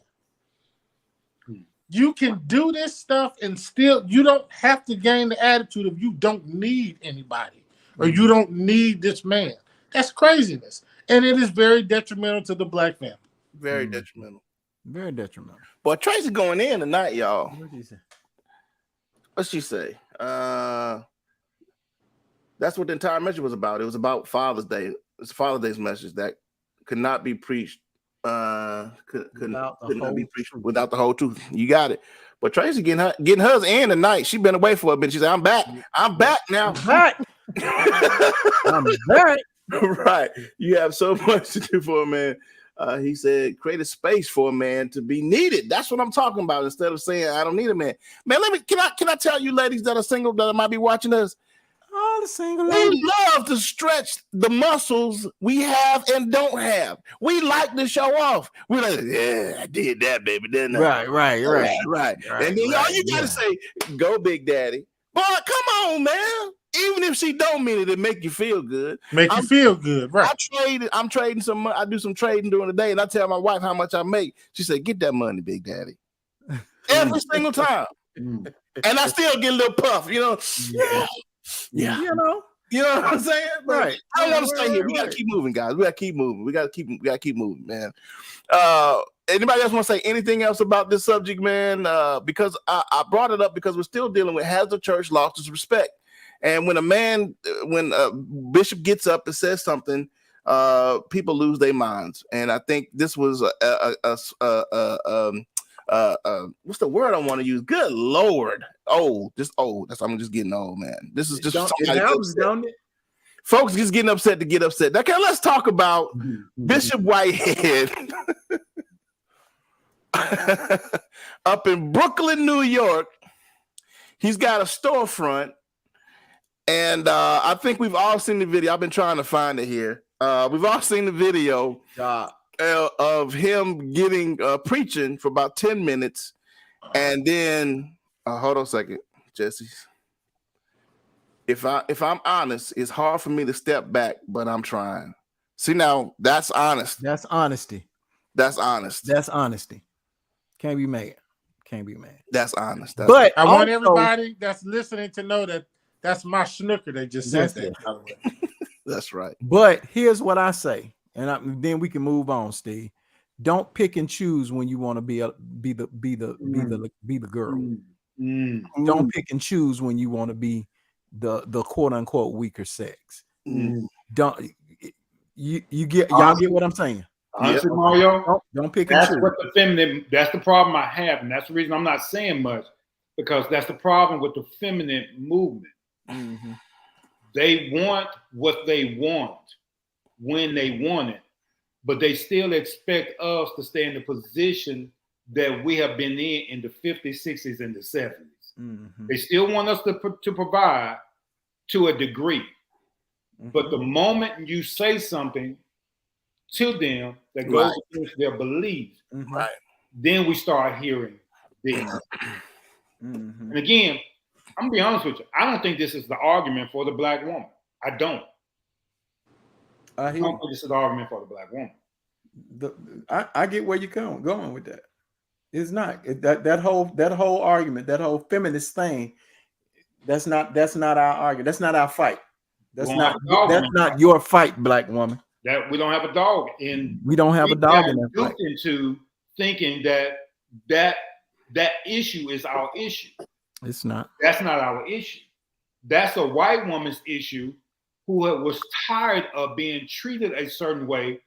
D: You can do this stuff and still, you don't have to gain the attitude of you don't need anybody or you don't need this man. That's craziness. And it is very detrimental to the black family.
C: Very detrimental.
E: Very detrimental.
C: But Tracy going in tonight, y'all.
E: What did she say?
C: What'd she say? That's what the entire message was about. It was about Father's Day. It's Father's Day's message that could not be preached Couldn't
E: Without the
C: not be
E: whole
C: preached
E: truth.
C: without the whole truth. You got it. But Tracy getting hers in tonight. She been away for a bit. She said, "I'm back. I'm back now."
E: Back. I'm back.
C: Right. You have so much to do for a man. He said, create a space for a man to be needed. That's what I'm talking about. Instead of saying, I don't need a man. Man, can I tell you ladies that are single that might be watching us?
E: All the single ladies.
C: We love to stretch the muscles we have and don't have. We like to show off. We're like, yeah, I did that, baby, didn't I? Right. And then all you gotta say, go, Big Daddy. Boy, come on, man. Even if she don't mean it make you feel good.
D: You feel good, right?
C: I'm trading some money. I do some trading during the day, and I tell my wife how much I make. She said, "Get that money, Big Daddy." Every single time. And I still get a little puff, you know. Yeah. You know what I'm saying? But
E: Right.
C: I don't want to stay here. We gotta keep moving, guys. We gotta keep moving. We gotta keep moving, man. Anybody else want to say anything else about this subject, man? Because I brought it up because we're still dealing with, has the church lost its respect? And when a bishop gets up and says something, people lose their minds. And I think this was what's the word I want to use? Good Lord, old. I'm just getting old, man. This is just folks just getting upset to get upset. Okay, let's talk about Bishop Whitehead up in Brooklyn, New York. He's got a storefront. And I think we've all seen the video. I've been trying to find it here. We've all seen the video of him getting preaching for about 10 minutes. And then, hold on a second, Jesse. If I'm honest, it's hard for me to step back, but I'm trying. See, now, that's honest.
E: That's honesty.
C: That's honest.
E: That's honesty. Can't be mad.
C: That's honest.
E: But
D: I want everybody that's listening to know that that's my snooker that just said that.
C: That's right.
E: But here's what I say, and then we can move on, Steve. Don't pick and choose when you want to be the girl. Don't pick and choose when you want to be the quote unquote weaker sex. Don't you get y'all get what I'm saying?
B: Honestly, Mario,
E: don't pick and choose.
B: What the feminine. That's the problem I have, and that's the reason I'm not saying much, because that's the problem with the feminine movement. They want what they want when they want it, but they still expect us to stay in the position that we have been in the 50s, 60s, and the 70s. They still want us to provide to a degree. But the moment you say something to them that goes against their beliefs, then we start hearing this. And again, I'm gonna be honest with you. I don't think this is the argument for the black woman. I don't. I don't think this is the argument for the black woman.
E: I get where you're going with that. It's not that whole argument, that whole feminist thing. That's not our argument. That's not our fight. That's not your fight, black woman.
B: That we don't have a dog in.
E: We don't have a dog in that fight.
B: Into thinking that issue is our issue.
E: It's not.
B: That's not our issue. That's a white woman's issue who was tired of being treated a certain way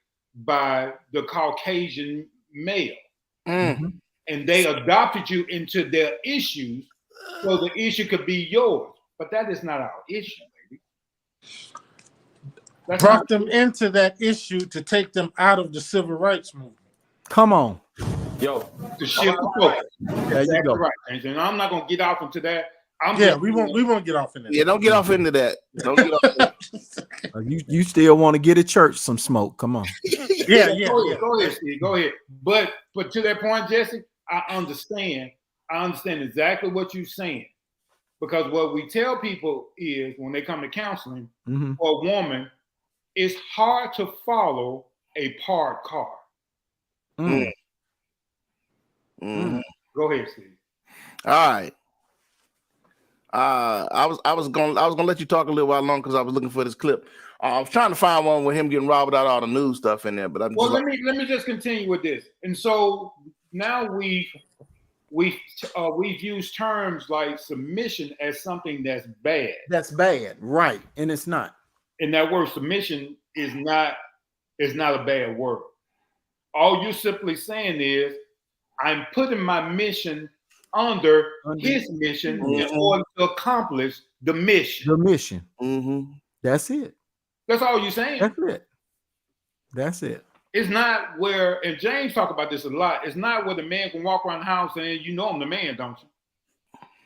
B: by the Caucasian male. And they adopted you into their issues so the issue could be yours. But that is not our issue, baby.
D: Brought them into that issue to take them out of the civil rights movement.
E: Come on.
B: Yo, to shift the focus.
E: There you go.
B: Right. And I'm not gonna get off into that.
D: We won't get off into that.
C: Yeah, don't get off into that. Don't get off.
E: You still want to get a church some smoke? Come on.
D: Yeah.
B: Go ahead, Steve. Go ahead. But to that point, Jesse, I understand exactly what you're saying, because what we tell people is when they come to counseling for a woman, it's hard to follow a parked car. Go ahead, Steve.
C: All right. I was gonna let you talk a little while longer because I was looking for this clip. I was trying to find one with him getting robbed without all the news stuff in there, but
B: let me just continue with this. And so now we've used terms like submission as something that's bad.
E: That's bad, right? And it's not.
B: And that word submission is not a bad word. all you're simply saying is, I'm putting my mission under his mission in order to accomplish the mission.
E: The mission.
C: Mm-hmm.
E: That's it.
B: That's all you're saying.
E: That's it. That's it.
B: It's not where, and James talk about this a lot, it's not where the man can walk around the house saying, you know I'm the man, don't you?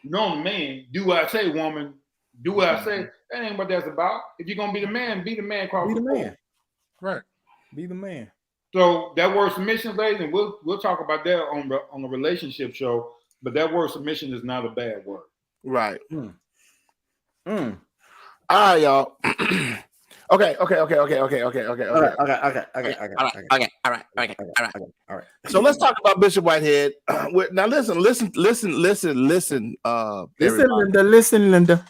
B: You know I'm the man. Do what I say, woman. Do what I say. That ain't what that's about. If you're going to be the man, be the man.
E: Be the man.
D: Right.
E: Be the man.
B: So that word submission, ladies, and we'll talk about that on the relationship show, but that word submission is not a bad word.
C: Right.
E: Mm.
C: All right, y'all. Okay.
E: All right.
C: So let's talk about Bishop Whitehead. Now listen.
E: Listen, Linda.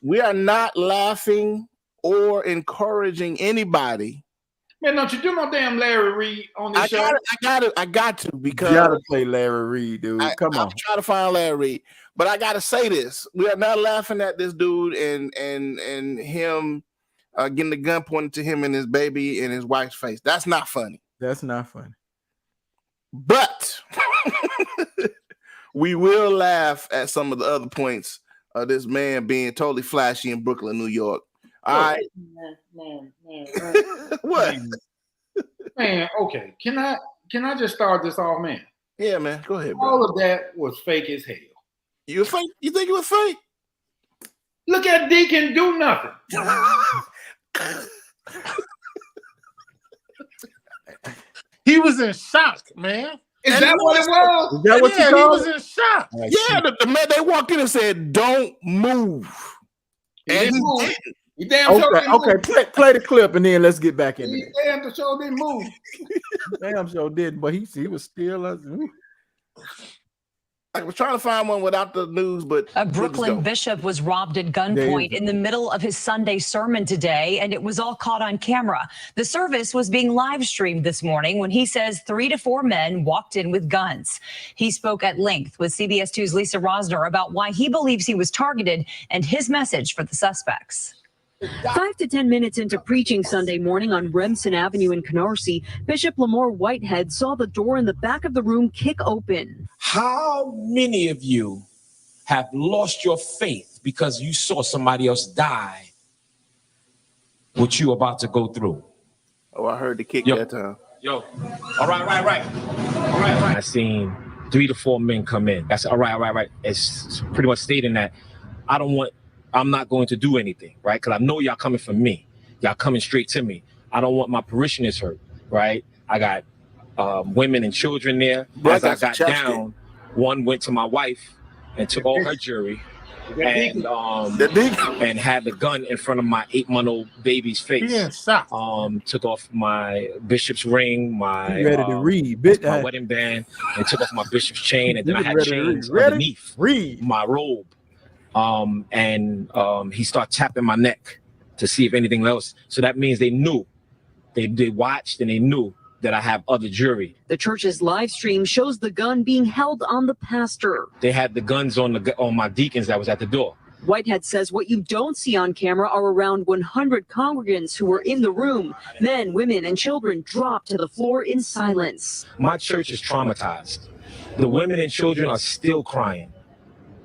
C: We are not laughing or encouraging anybody.
B: Man, don't you do no damn Larry Reed on this show?
C: I got to because
E: You gotta play Larry Reed, dude. Come on.
C: I'm trying to find Larry Reed, but I gotta say this: we are not laughing at this dude and him getting the gun pointed to him and his baby and his wife's face. That's not funny.
E: That's not funny.
C: But we will laugh at some of the other points of this man being totally flashy in Brooklyn, New York. All right.
B: Man.
C: What?
B: Man, okay. Can I just start this off, man?
C: Yeah, man. Go ahead, bro.
B: All of that was fake as hell.
C: You fake? You think it was fake?
B: Look at Deacon do nothing.
D: He was in shock, man.
B: Is that what it was?
E: Is that what you
D: He
E: call
D: was
E: it?
D: in shock.
C: Yeah, the man, they walked in and said, "Don't move."
B: He
C: And
B: didn't
C: he
B: move.
C: didn't.
B: He damn sure didn't
E: Okay.
B: move.
E: Play the clip and then let's get back in
B: He
E: it.
B: damn sure didn't move.
E: Damn sure did, but he was still.
C: I was trying to find one without the news, but
G: A Brooklyn bishop was robbed at gunpoint in the middle of his Sunday sermon today, and it was all caught on camera. The service was being live streamed this morning when he says 3 to 4 men walked in with guns. He spoke at length with CBS 2's Lisa Rosner about why he believes he was targeted and his message for the suspects.
H: 5 to 10 minutes into preaching Sunday morning on Remsen Avenue in Canarsie, Bishop Lamore Whitehead saw the door in the back of the room kick open.
I: How many of you have lost your faith because you saw somebody else die what you about to go through?
C: Oh, I heard the kick
I: Yo.
C: that time.
I: All right. I seen 3 to 4 men come in. That's all right. It's pretty much stating that I'm not going to do anything, right? Because I know y'all coming for me. Y'all coming straight to me. I don't want my parishioners hurt, right? I got women and children there. As I got down, one went to my wife and took all her jewelry and had the gun in front of my 8-month-old baby's face.
D: He in shock.
I: Took off my bishop's ring, my
E: Ready to read.
I: my wedding band, and took off my bishop's chain, and then I had chains underneath my robe. He started tapping my neck to see if anything else. So that means they knew. They watched and they knew that I have other jewelry.
H: The church's live stream shows the gun being held on the pastor.
I: They had the guns on my deacons that was at the door.
H: Whitehead says what you don't see on camera are around 100 congregants who were in the room. Men, women, and children dropped to the floor in silence.
I: My church is traumatized. The women and children are still crying.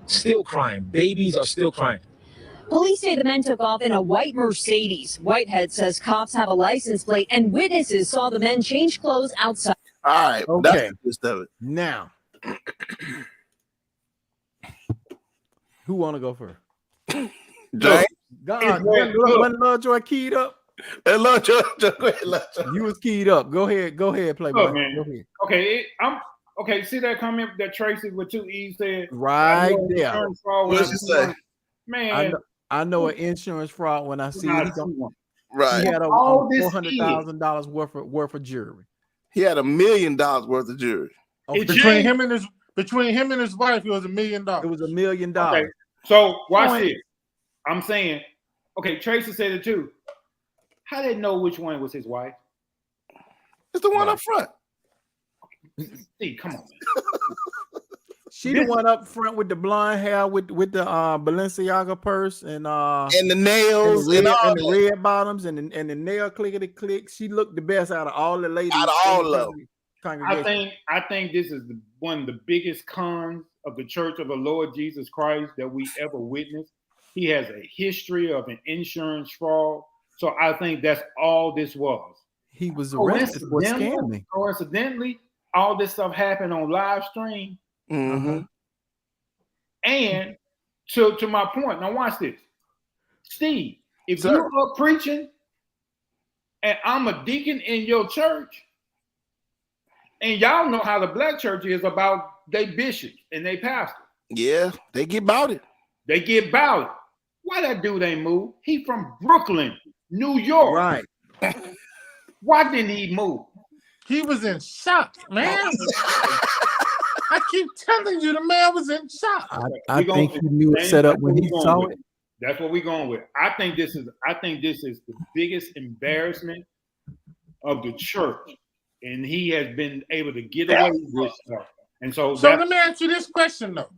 I: Still crying. Babies are still crying.
H: Police say the men took off in a white Mercedes. Whitehead says cops have a license plate and witnesses saw the men change clothes outside.
C: All right.
E: Okay.
C: That's the gist of it.
E: Now, who want to go first?
C: James?
E: God, when Lovejoy keyed up.
C: Hey, Lovejoy, go ahead, Lovejoy.
E: You was keyed up. Go ahead, Playboy.
B: Man.
E: Go ahead.
B: Okay, see that comment that Tracy with 2 E's said?
E: Right there.
C: What'd she say?
B: Man,
E: I know an insurance fraud when I see it.
C: Right.
E: He had
B: All this
E: $400,000 worth of jewelry.
C: He had $1 million worth of jewelry.
B: It
D: Between him and his wife, it was $1 million.
E: It was $1 million.
B: okay. So watch this. I'm saying, okay, Tracy said it too. How did they know which one was his wife?
C: It's the one up front.
B: See, come on, man.
E: She the one up front with the blonde hair with the Balenciaga purse and
C: the nails
E: and
C: and
E: the red bottoms and the nail clickety click. She looked the best out of all the ladies.
C: Out of all of them.
B: I think this is one of the biggest cons of the Church of the Lord Jesus Christ that we ever witnessed. He has a history of an insurance fraud. So I think that's all this was.
E: He was arrested for scamming.
B: Coincidentally, all this stuff happened on live stream.
C: Mm-hmm.
B: And to my point, now watch this. Steve, if you're up preaching and I'm a deacon in your church, and y'all know how the black church is about they bishops and they pastor.
C: Yeah, they get about it.
B: They get about it. Why that dude ain't move? He from Brooklyn, New York.
E: Right.
B: Why didn't he move?
D: He was in shock, man. I keep telling you, the man was in shock.
E: I think he knew it set up when he saw it.
B: That's what we're going with. I think this is the biggest embarrassment of the church, and he has been able to get away with stuff. And so
D: let me ask you this question though,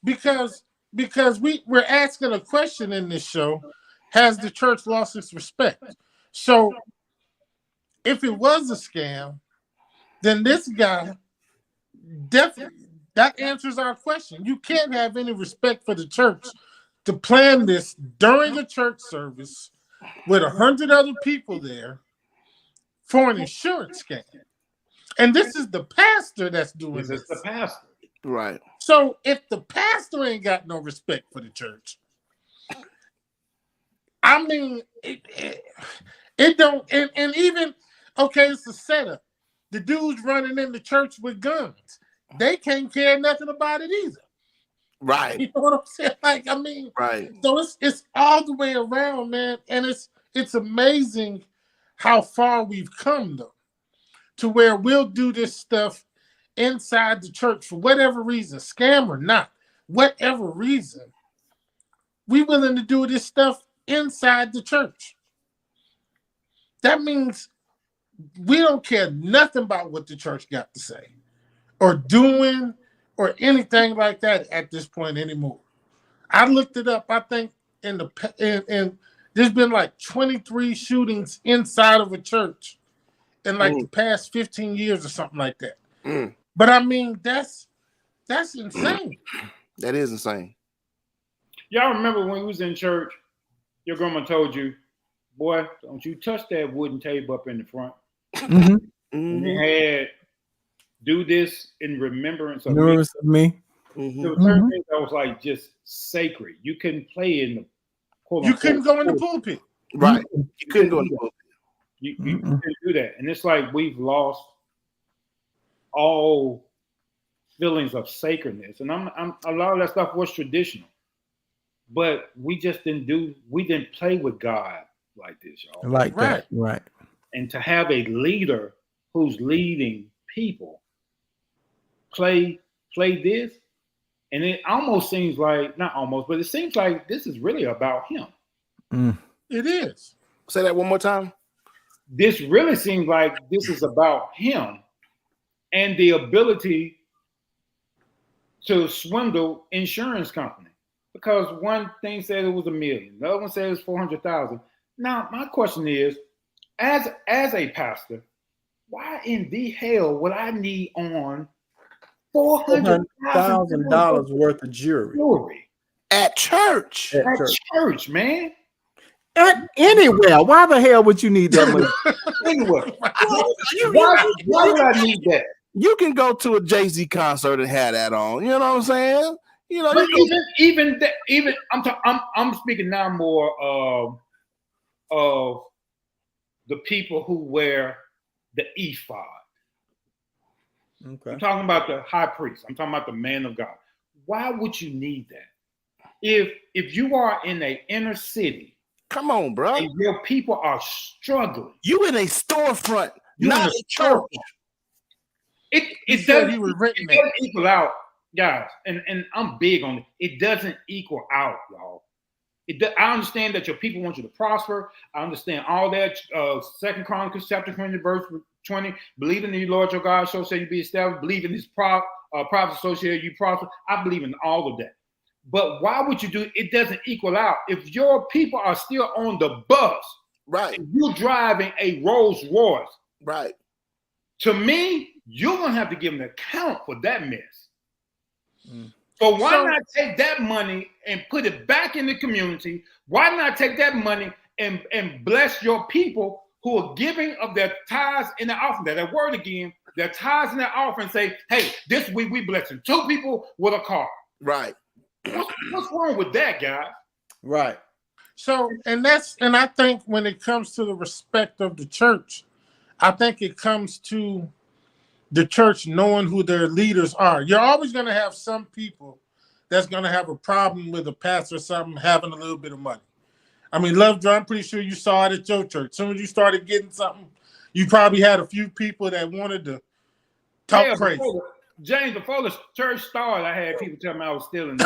D: because we're asking a question in this show: has the church lost its respect? So, if it was a scam, then this guy definitely that answers our question. You can't have any respect for the church to plan this during a church service with 100 other people there for an insurance scam. And this is the pastor that's doing this.
B: This is the pastor.
C: Right.
D: So if the pastor ain't got no respect for the church, I mean, it don't, and even, okay, it's a setup. The dudes running in the church with guns, they can't care nothing about it either.
C: Right.
D: You know what I'm saying? Like, I mean,
C: right.
D: So it's all the way around, man. And it's amazing how far we've come, though, to where we'll do this stuff inside the church for whatever reason, scam or not, whatever reason. We willing to do this stuff inside the church. That means we don't care nothing about what the church got to say or doing or anything like that at this point anymore. I looked it up. I think in there's been like 23 shootings inside of a church in like the past 15 years or something like that. But I mean, that's insane.
C: That is insane.
B: Y'all remember when we was in church, your grandma told you, boy, don't you touch that wooden table up in the front.
E: Mm-hmm.
B: And they had do this in remembrance of
E: me.
B: Mm-hmm. There were certain things that was like just sacred. You couldn't play in the pulpit.
D: You couldn't go in the pulpit.
C: Right. You couldn't go in the pulpit.
B: You couldn't do that. And it's like we've lost all feelings of sacredness. And I'm a lot of that stuff was traditional. But we just didn't play with God like this, y'all.
E: Like that, right.
B: And to have a leader who's leading people play this, and it almost seems like, not almost, but it seems like this is really about him.
D: It is.
C: Say that one more time.
B: This really seems like this is about him and the ability to swindle insurance company. Because one thing said it was $1 million, the other one said it was 400,000. Now, my question is, as a pastor, why in the hell would I need on
E: $400,000 worth of jewelry
C: at church?
B: At church, man.
E: At anywhere. Why the hell would you need that money?
B: Anywhere. Why would I need that?
C: You can go to a Jay-Z concert and have that on. You know what I'm saying? You know,
B: but even I'm speaking now more of the people who wear the ephod.
E: Okay.
B: I'm talking about the high priest. I'm talking about the man of God. Why would you need that? If you are in an inner city,
C: come on, bro,
B: and your people are struggling.
C: You in a storefront, not a church.
B: It doesn't equal out, guys. And I'm big on it. It doesn't equal out, y'all. I understand that your people want you to prosper. I understand all that. 2 Chronicles chapter 20, verse 20. Believe in the Lord your God, so shall you be established. Believe in his Prophets Association, you prophet. I believe in all of that. But why would you do it? It doesn't equal out. If your people are still on the bus,
C: right,
B: and you're driving a Rolls Royce,
C: right.
B: To me, you're gonna have to give an account for that mess. So why not take that money and put it back in the community? Why not take that money and bless your people who are giving of their tithes and their offering? That word again, their tithes and their offering. Say, hey, this week we blessing 2 people with a car.
C: Right.
B: What's wrong with that, guys?
E: Right.
D: So, and I think when it comes to the respect of the church, I think it comes to the church knowing who their leaders are. You're always going to have some people that's going to have a problem with a pastor or something having a little bit of money. I mean, Lovejoy, I'm pretty sure you saw it at your church. As soon as you started getting something, you probably had a few people that wanted to talk crazy.
B: James, before the church started, I had people tell me I was stealing.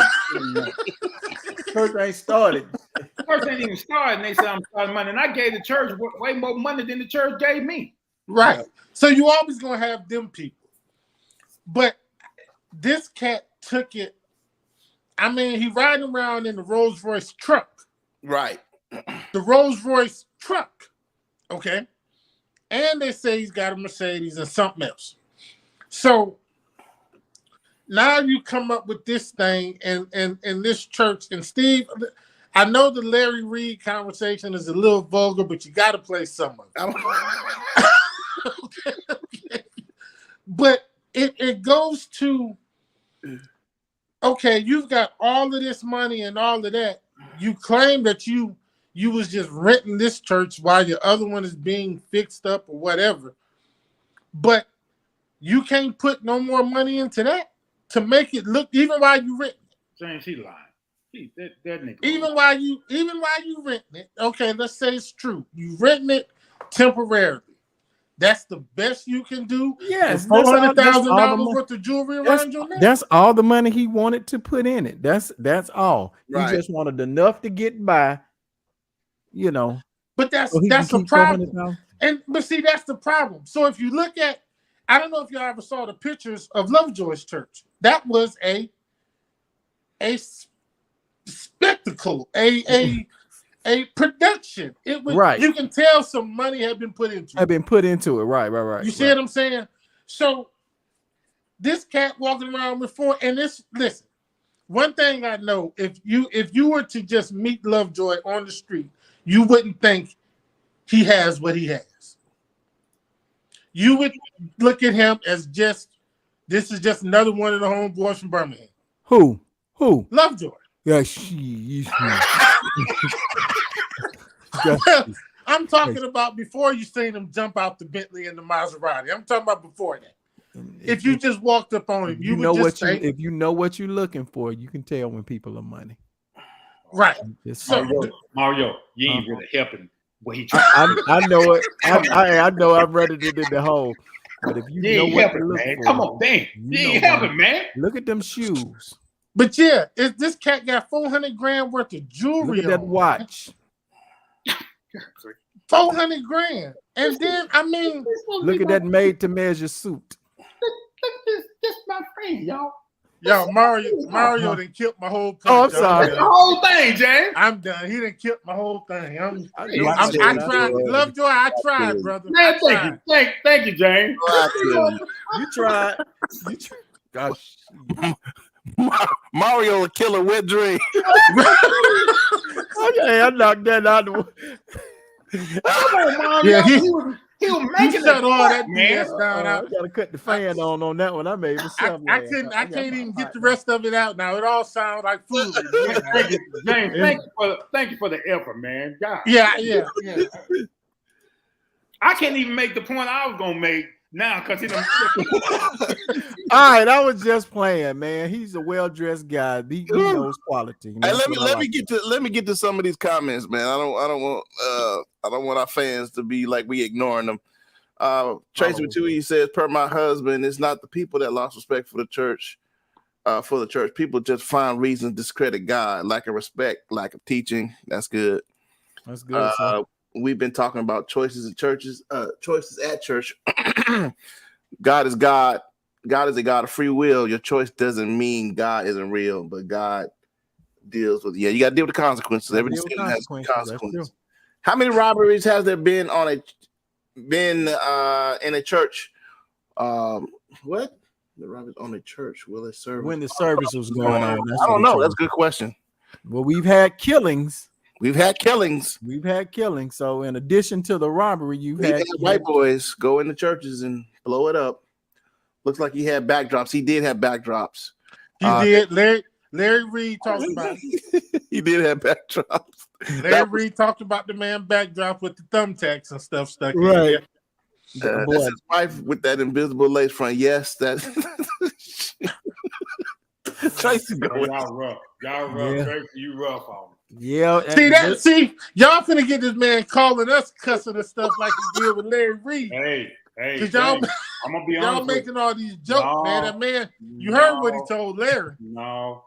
E: Church ain't started.
B: Church ain't even started, and they said I'm starting money. And I gave the church way more money than the church gave me.
D: Right. So you always gonna have them people. But this cat took it. I mean, he riding around in the Rolls Royce truck.
C: Right.
D: The Rolls Royce truck. Okay. And they say he's got a Mercedes and something else. So now you come up with this thing and this church. And Steve, I know the Larry Reed conversation is a little vulgar, but you got to play some of it. Okay. But it goes to, okay, you've got all of this money and all of that. You claim that you was just renting this church while your other one is being fixed up or whatever. But you can't put no more money into that to make it look, even while you rent it.
B: James, he lying. That nigga.
D: Even while you renting it, okay, let's say it's true. You renting it temporarily. That's the best you can do.
E: Yes,
D: $400,000 worth of jewelry around your neck.
E: That's all the money he wanted to put in it. That's all.
C: Right.
E: He just wanted enough to get by, you know.
D: But that's the problem. But see, that's the problem. So if you look at, I don't know if y'all ever saw the pictures of Lovejoy's church. That was a spectacle, a production. It was
E: right.
D: You can tell some money had been put into it. Right. You see what I'm saying? So this cat walking around with listen, one thing I know, if you were to just meet Lovejoy on the street, you wouldn't think he has what he has. You would look at him as this is just another one of the homeboys from Birmingham.
E: Who?
D: Lovejoy.
E: Yeah,
D: I'm talking about before you seen him jump out the Bentley and the Maserati. I'm talking about before that. If you just walked up on him, you would just say,
E: if you know what you're looking for, you can tell when people are money.
D: Right.
B: So, Mario, you ain't really helping what he trying.
E: I know it. I know I'm ready to do the whole. But if you know what to look for,
B: come on, dang, you ain't helping, man.
E: Look at them shoes.
D: But yeah, this cat got $400,000 worth of jewelry.
E: Look at that watch.
D: 400,000, and then I mean,
E: look at that made-to-measure suit.
B: This my friend, y'all.
D: Yo, Mario done killed my whole point.
E: Oh, I'm sorry.
B: The whole thing, James.
D: I'm done. He done killed my whole thing. I tried. Lovejoy, I tried, brother.
B: Man, thank you, James.
E: You tried. Gosh.
C: Mario would kill a wet dream.
E: Okay, I knocked that out.
D: Yeah, he
B: was making
D: shut all that
B: man.
D: BS down.
E: I gotta cut the fan on that one. I made myself.
D: I can't even get the rest of it out now. It all sounds like food.
B: James, thank you for the effort, man. God.
D: Yeah.
B: I can't even make the point I was gonna make now because he done.
E: All right, I was just playing, man. He's a well-dressed guy. He knows quality.
C: Hey, let me get to some of these comments, man. I don't want our fans to be like we ignoring them. Tracy Matui says, per my husband, it's not the people that lost respect for the church. People just find reasons to discredit God, lack of respect, lack of teaching. That's good.
E: That's good.
C: We've been talking about choices at church. God is God. God is a God of free will. Your choice doesn't mean God isn't real, but God deals with you got to deal with the consequences. Every decision has consequences. How many robberies has there been in a church? What? The robberies on a church? Will it serve
E: when the service was going on?
C: I don't know. That's a good question.
E: Well, we've had killings.
C: We've had killings.
E: So in addition to the robbery, you've had
C: white boys go into churches and blow it up. Looks like he had backdrops. He did have backdrops.
D: He did. Larry Reed talked about it.
C: He did have backdrops.
D: Larry Reed talked about the man backdrop with the thumbtacks and stuff stuck in
E: right.
C: That's his wife with that invisible lace front. Yes, that. Tracy going.
B: Y'all rough.
E: Yeah.
B: Tracy, you rough on me.
E: Yeah.
D: See, y'all finna get this man calling us cussing and stuff like he did with Larry Reed.
B: Hey,
D: Cause y'all,
B: I'm gonna be honest.
D: Y'all making all these jokes, man. That man, you heard what he told Larry.
B: No.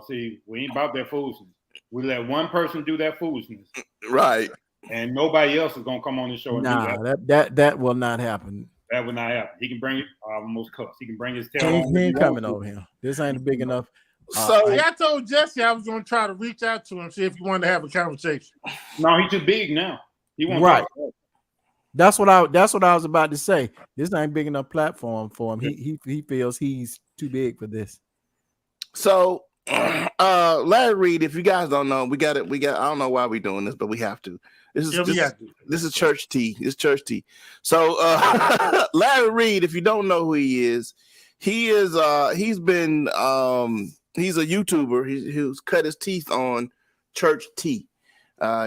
B: See, we ain't about that foolishness. We let one person do that foolishness,
C: right?
B: And nobody else is gonna come on the show and do that.
E: That will not happen.
B: That will not happen. He can bring it. I almost cuss. He can bring his tail.
E: He ain't coming over here. This ain't big enough.
D: So I told Jesse I was gonna try to reach out to him, see if he wanted to have a conversation.
B: No, he's too big now. He won't
E: right.
B: talk.
E: That's what I was about to say. This ain't big enough platform for him. He feels he's too big for this.
C: So Larry Reed, if you guys don't know, we got I don't know why we're doing this, but we have to. This is church tea. It's church tea. So Larry Reed, if you don't know who he is he's a YouTuber. Who's cut his teeth on church tea.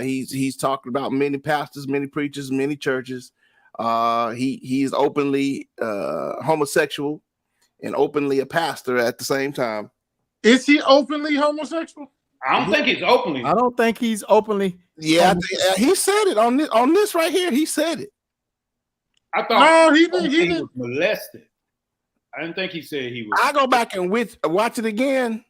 C: He's talking about many pastors, many preachers, many churches. He's openly homosexual and openly a pastor at the same time.
D: Is he openly homosexual?
B: I don't think he's openly.
E: I don't think he's openly.
C: Yeah, he said it on this right here. He said it.
B: I thought
D: he
B: was molested. I didn't think he said he was.
C: I go back and watch it again.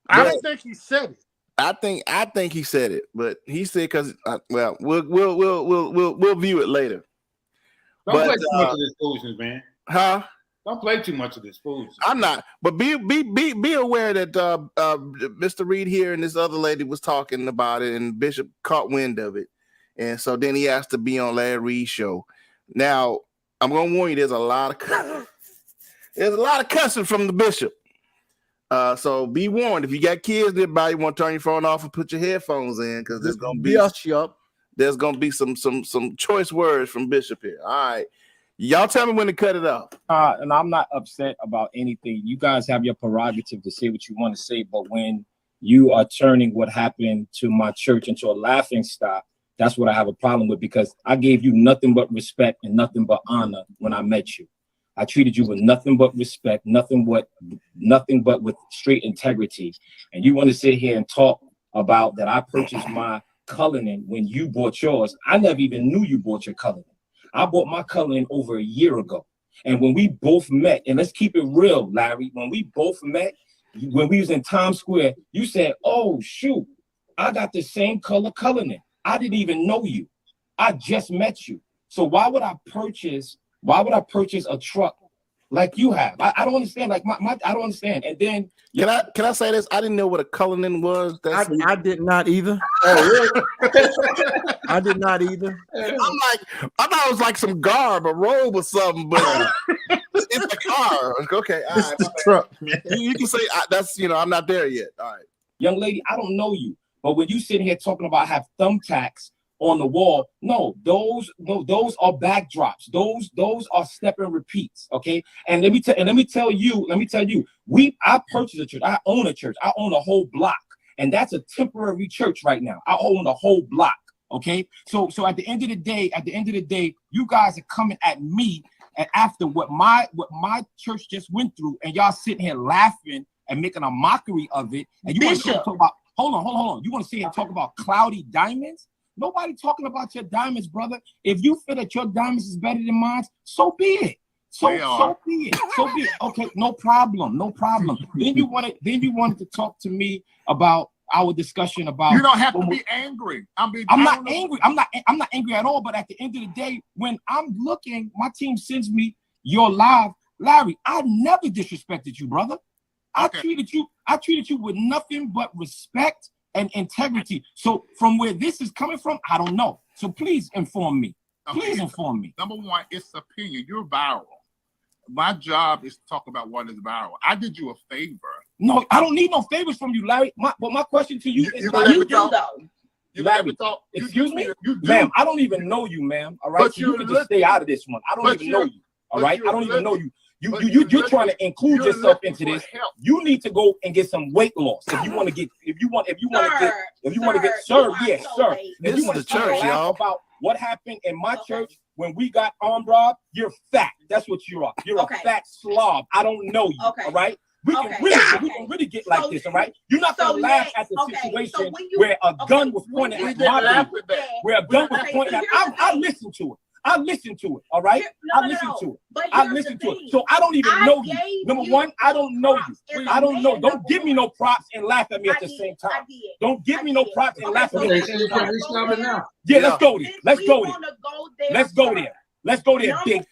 D: I don't think he said it.
C: I think he said it, but he said because we'll view it later.
B: Don't play too much of this foolishness, man.
C: Huh?
B: Don't play too much of this foolishness.
C: I'm not, but be aware that Mr. Reed here and this other lady was talking about it, and Bishop caught wind of it, and so then he asked to be on Larry Reed's show. Now I'm gonna warn you, there's a lot of cussing from the bishop. So be warned, if you got kids nearby, you want to turn your phone off and put your headphones in, because there's gonna be some choice words from Bishop here. All right, y'all tell me when to cut it off.
I: And I'm not upset about anything. You guys have your prerogative to say what you want to say, but when you are turning what happened to my church into a laughing stock, that's what I have a problem with, because I gave you nothing but respect and nothing but honor when I met you. I treated you with nothing but respect, nothing but with straight integrity. And you want to sit here and talk about that I purchased my Cullinan when you bought yours. I never even knew you bought your Cullinan. I bought my Cullinan over a year ago. And when we both met, and let's keep it real, Larry, when we both met, when we was in Times Square, you said, oh, shoot, I got the same color Cullinan. I didn't even know you. I just met you. So why would I purchase a truck like you have? I don't understand. Like I don't understand. And then
C: can I say this? I didn't know what a Cullinan was.
E: I did not either.
C: Oh, really?
E: I did not either.
C: I thought it was like some garb, a robe or something, but it's a car. Okay, all right.
D: The truck, man.
C: You can say that's I'm not there yet. All right,
I: young lady, I don't know you, but when you sitting here talking about have thumbtacks on the wall, no, those are backdrops. Those are step and repeats. Okay, and let me tell you, I purchased a church. I own a church. I own a whole block, and that's a temporary church right now. I own the whole block. Okay, so at the end of the day, you guys are coming at me, and after what my church just went through, and y'all sitting here laughing and making a mockery of it, and you want to talk about hold on, you want to sit here and talk about cloudy diamonds? Nobody talking about your diamonds, brother. If you feel that your diamonds is better than mine, so be it. So be it. Okay, no problem. Then you wanted to talk to me about our discussion about.
F: You don't have to be angry.
I: I'm not angry. I'm not angry at all. But at the end of the day, when I'm looking, my team sends me your live.
J: Larry, I never disrespected you, brother. I treated you with nothing but respect and integrity. So from where this is coming from, I don't know. So please inform me. Please inform me.
F: Number one, it's opinion. You're viral. My job is to talk about what is viral. I did you a favor.
J: No, I don't need no favors from you, Larry. But my question to you is,
F: you do though.
J: Larry, excuse me, ma'am. I don't even know you, ma'am. All right, so you can just stay out of this one. I don't even know you. All right, I don't even know you. You're trying to include yourself into this. You need to go and get some weight loss if you want to get served. Yes, sir.
C: This is the church, y'all.
J: About what happened in my church when we got armed robbed. You're fat. That's what you are. You're a fat slob. I don't know you. All right. We can really get like this, all right? You're not gonna laugh at the situation where a gun was pointed at my people, where a gun was pointed at. I listened to it. I listened to it, all right? I listened to it. So I don't even know you. Number one, I don't know you. I don't know. Don't give me no props and laugh at me at the same time. Don't give me no props and laugh at me at the same time. Yeah, let's go there. Let's go there, big.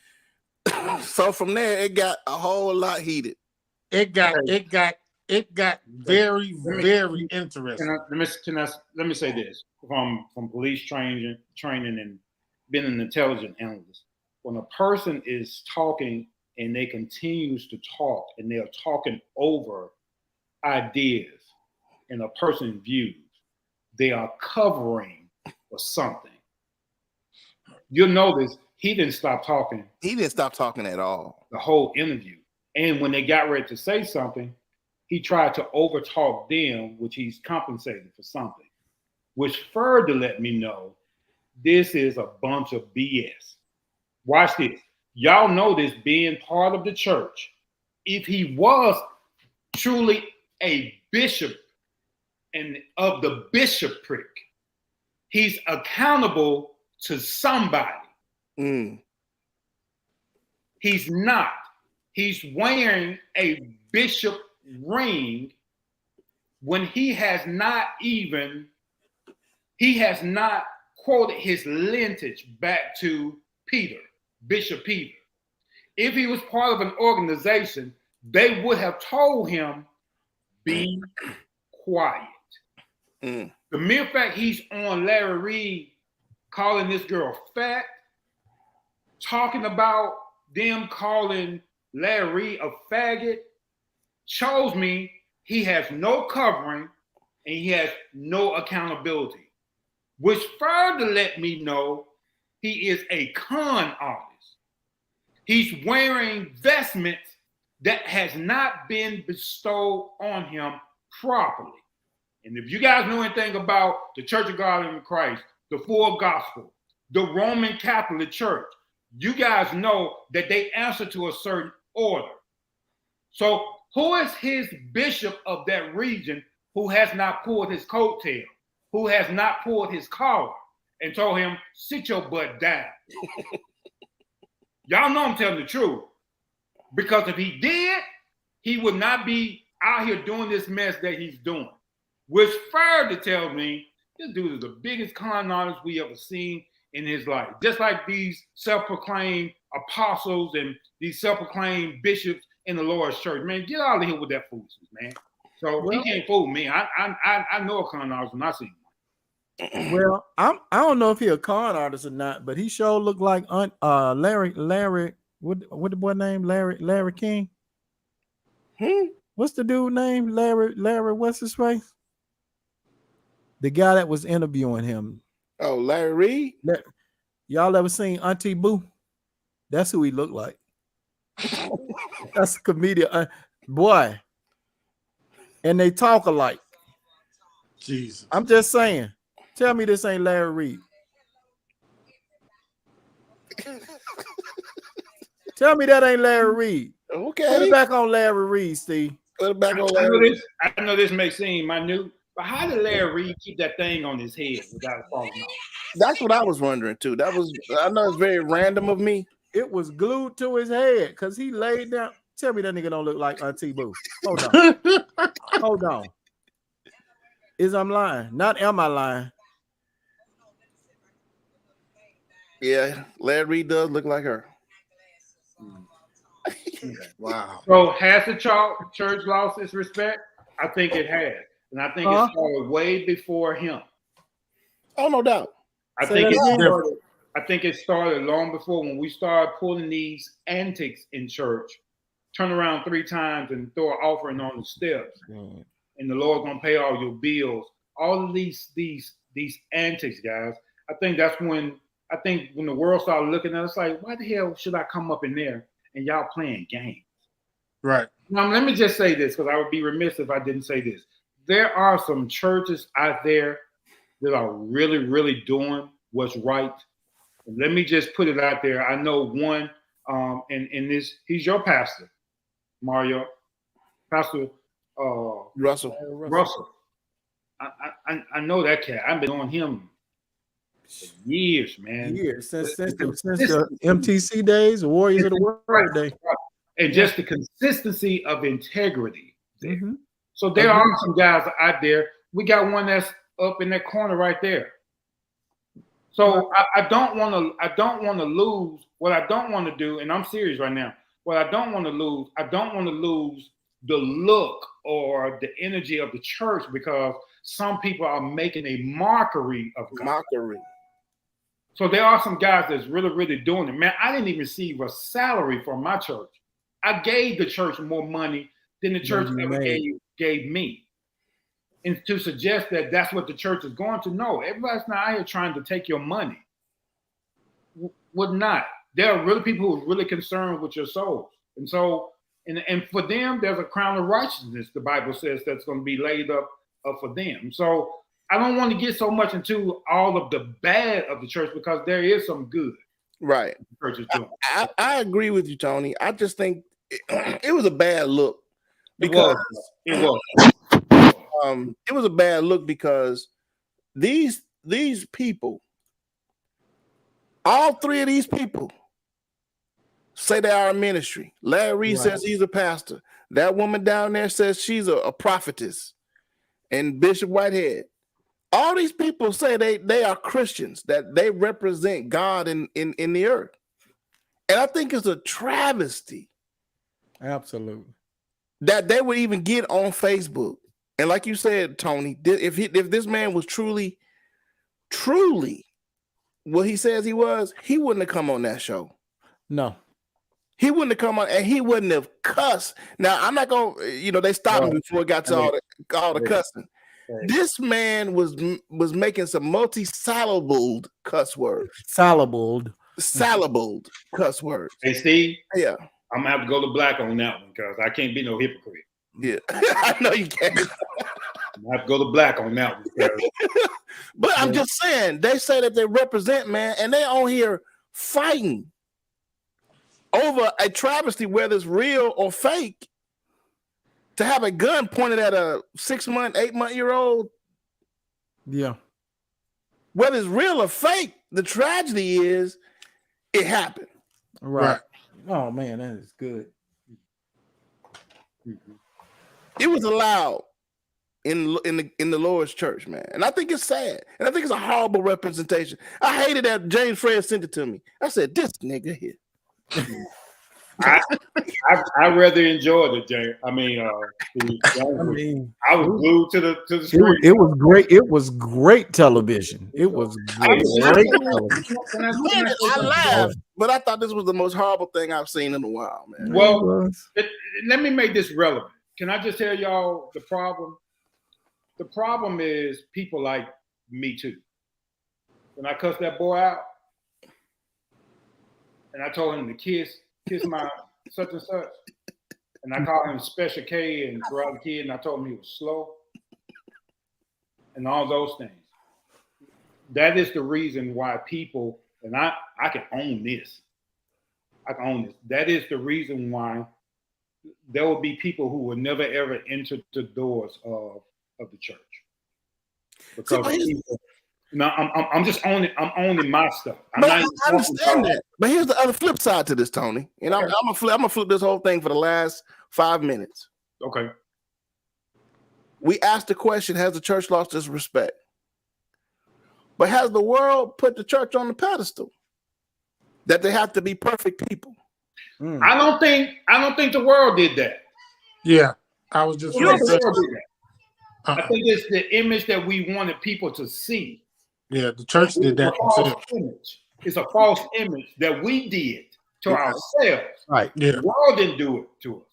C: So from there, it got a whole lot heated.
D: It got very, very interesting.
B: Let me say this from police training and being an intelligence analyst. When a person is talking and they continues to talk and they're talking over ideas and a person's views, they are covering for something. You'll notice he didn't stop talking.
C: He didn't stop talking at all.
B: The whole interview. And when they got ready to say something, he tried to overtalk them, which he's compensated for something, which further let me know this is a bunch of BS. Watch this. Y'all know this being part of the church. If he was truly a bishop and of the bishopric, he's accountable to somebody. He's not. He's wearing a bishop ring when he has not quoted his lineage back to Peter, Bishop Peter. If he was part of an organization, they would have told him, be quiet. The mere fact he's on Larry Reed calling this girl fat, talking about them calling Larry Reed a faggot, shows me he has no covering and he has no accountability, which further let me know he is a con artist. He's wearing vestments that has not been bestowed on him properly. And if you guys know anything about the Church of God in Christ, the full gospel, the Roman Catholic Church, you guys know that they answer to a certain order. So who is his bishop of that region who has not pulled his coattail, who has not pulled his collar and told him, sit your butt down? Y'all know I'm telling the truth. Because if he did, he would not be out here doing this mess that he's doing. Which further tells me this dude is the biggest con artist we ever seen in his life. Just like these self-proclaimed apostles and these self-proclaimed bishops in the Lord's church. Man, get out of here with that foolishness, man. So he can't fool me. I know a con artist when I see him.
E: Well, I don't know if he a con artist or not, but he sure looked like Larry. What the boy name? Larry King. What's the dude name? Larry. What's his face? The guy that was interviewing him.
C: Oh, Larry Reed.
E: Y'all ever seen Auntie Boo? That's who he looked like. That's a comedian, boy. And they talk alike.
D: Jesus.
E: I'm just saying. Tell me this ain't Larry Reed. Tell me that ain't Larry Reed.
C: Okay.
E: Put it back on Larry Reed, Steve.
C: Put it back on Larry Reed.
B: I know this may seem minute, but how did Larry Reed keep that thing on his head without falling off?
C: That's what I was wondering too. I know it's very random of me.
E: It was glued to his head because he laid down. Tell me that nigga don't look like Auntie Boo. Hold on. Hold on. I'm lying? Not am I lying?
C: Yeah, Larry Reed does look like her. Wow.
B: So has the church lost its respect? I think it has. And I think it started way before him.
C: Oh, no doubt.
B: I think it started long before when we started pulling these antics in church. Turn around 3 times and throw an offering on the steps. And the Lord's gonna pay all your bills. All of these antics, guys. I think when the world started looking at us like, why the hell should I come up in there and y'all playing games?
D: Right.
B: Now let me just say this, because I would be remiss if I didn't say this. There are some churches out there that are really, really doing what's right. And let me just put it out there. I know one, in this, he's your pastor, Mario, Pastor Russell. I know that cat. I've been on him for years, man.
E: Years since the MTC days, the Warriors of the World Day,
B: and just the consistency of integrity. Mm-hmm. So there are some guys out there. We got one that's up in that corner right there. So I don't want to lose. What I don't want to do, and I'm serious right now. What I don't want to lose the look or the energy of the church, because some people are making a mockery of God. So there are some guys that's really, really doing it. Man, I didn't even receive a salary from my church. I gave the church more money than the church ever gave me. And to suggest that that's what the church is going to, no, everybody's not out here trying to take your money. Would not. There are really people who are really concerned with your souls. And so, and for them, there's a crown of righteousness, the Bible says, that's going to be laid up for them. So I don't want to get so much into all of the bad of the church, because there is some good.
C: Right.
B: The church is doing.
C: I agree with you, Tony. I just think it was a bad look. Because
B: it was
C: a bad look because these people, all 3 of these people, say they are a ministry. Larry Reed says he's a pastor. That woman down there says she's a prophetess. And Bishop Whitehead. All these people say they are Christians, that they represent God in the earth. And I think it's a travesty.
E: Absolutely.
C: That they would even get on Facebook. And like you said, Tony, if this man was truly what he says he was, he wouldn't have come on that show.
E: No.
C: He wouldn't have come on, and he wouldn't have cussed. Now, I'm not going to, they stopped him before it got to all the cussing. This man was making some multi-syllabled cuss words.
E: Syllabled
C: cuss words.
B: Hey, Steve?
C: Yeah.
B: I'm going to have to go to black on that one, because I can't be no hypocrite.
C: Yeah, I know you can't.
B: I have to go to black on that one.
C: But I'm just saying, they say that they represent, man, and they on here fighting over a travesty, whether it's real or fake, to have a gun pointed at a 6-month, 8-month-year-old.
E: Yeah.
C: Whether it's real or fake, the tragedy is it happened.
E: Right. Oh man, that is good.
C: It was allowed in the Lord's church, man. And I think it's sad. And I think it's a horrible representation. I hated that James Fred sent it to me. I said, this nigga here.
B: I rather enjoyed it, Jay. I was glued to the screen.
E: It was great. It was great television. It was great television.
C: I laughed, but I thought this was the most horrible thing I've seen in a while, man.
B: Well, let me make this relevant. Can I just tell y'all the problem? The problem is people like me too. When I cussed that boy out, and I told him to kiss my such and such, and I called him Special K and Karate Kid, and I told him he was slow, and all those things. That is the reason why people, and I can own this. I can own this. That is the reason why there will be people who will never ever enter the doors of the church. Because I'm just owning. I'm owning my stuff.
C: I understand that. But here's the other flip side to this, Tony. And I'm gonna flip this whole thing for the last 5 minutes.
B: Okay.
C: We asked the question: has the church lost its respect? But has the world put the church on the pedestal that they have to be perfect people?
B: I don't think the world did that.
D: Yeah, I was just.
B: I think it's the image that we wanted people to see.
D: Yeah, the church did that.
B: It's a false image that we did to ourselves.
E: Right.
D: Yeah.
B: The world didn't do it to us.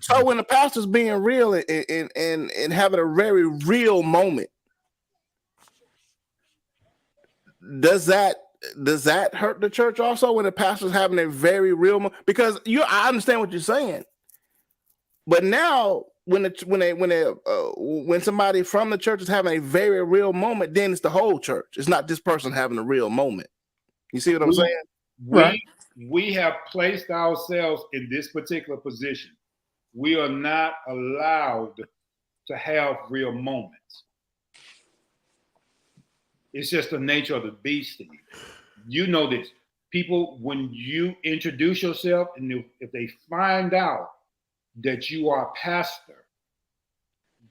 C: So when the pastor's being real and having a very real moment, does that hurt the church also when the pastor's having a very real moment? Because I understand what you're saying, but now when somebody from the church is having a very real moment, then it's the whole church. It's not this person having a real moment. You see what I'm saying?
B: Right. We have placed ourselves in this particular position. We are not allowed to have real moments. It's just the nature of the beast. You know this. People, when you introduce yourself, and if they find out that you are a pastor,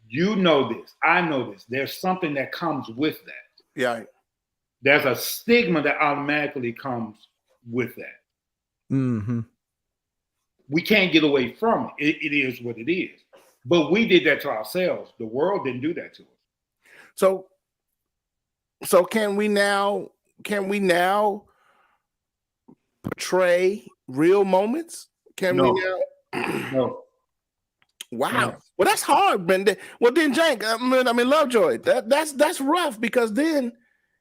B: you know this. I know this. There's something that comes with that.
C: Yeah.
B: There's a stigma that automatically comes with that.
E: Mm-hmm.
B: We can't get away from it. It is what it is. But we did that to ourselves. The world didn't do that to us.
C: So can we now portray real moments? We now?
B: No.
C: Wow.
B: No.
C: Well, that's hard, Brendan. Well, then, Jank, I mean, Lovejoy, that's rough, because then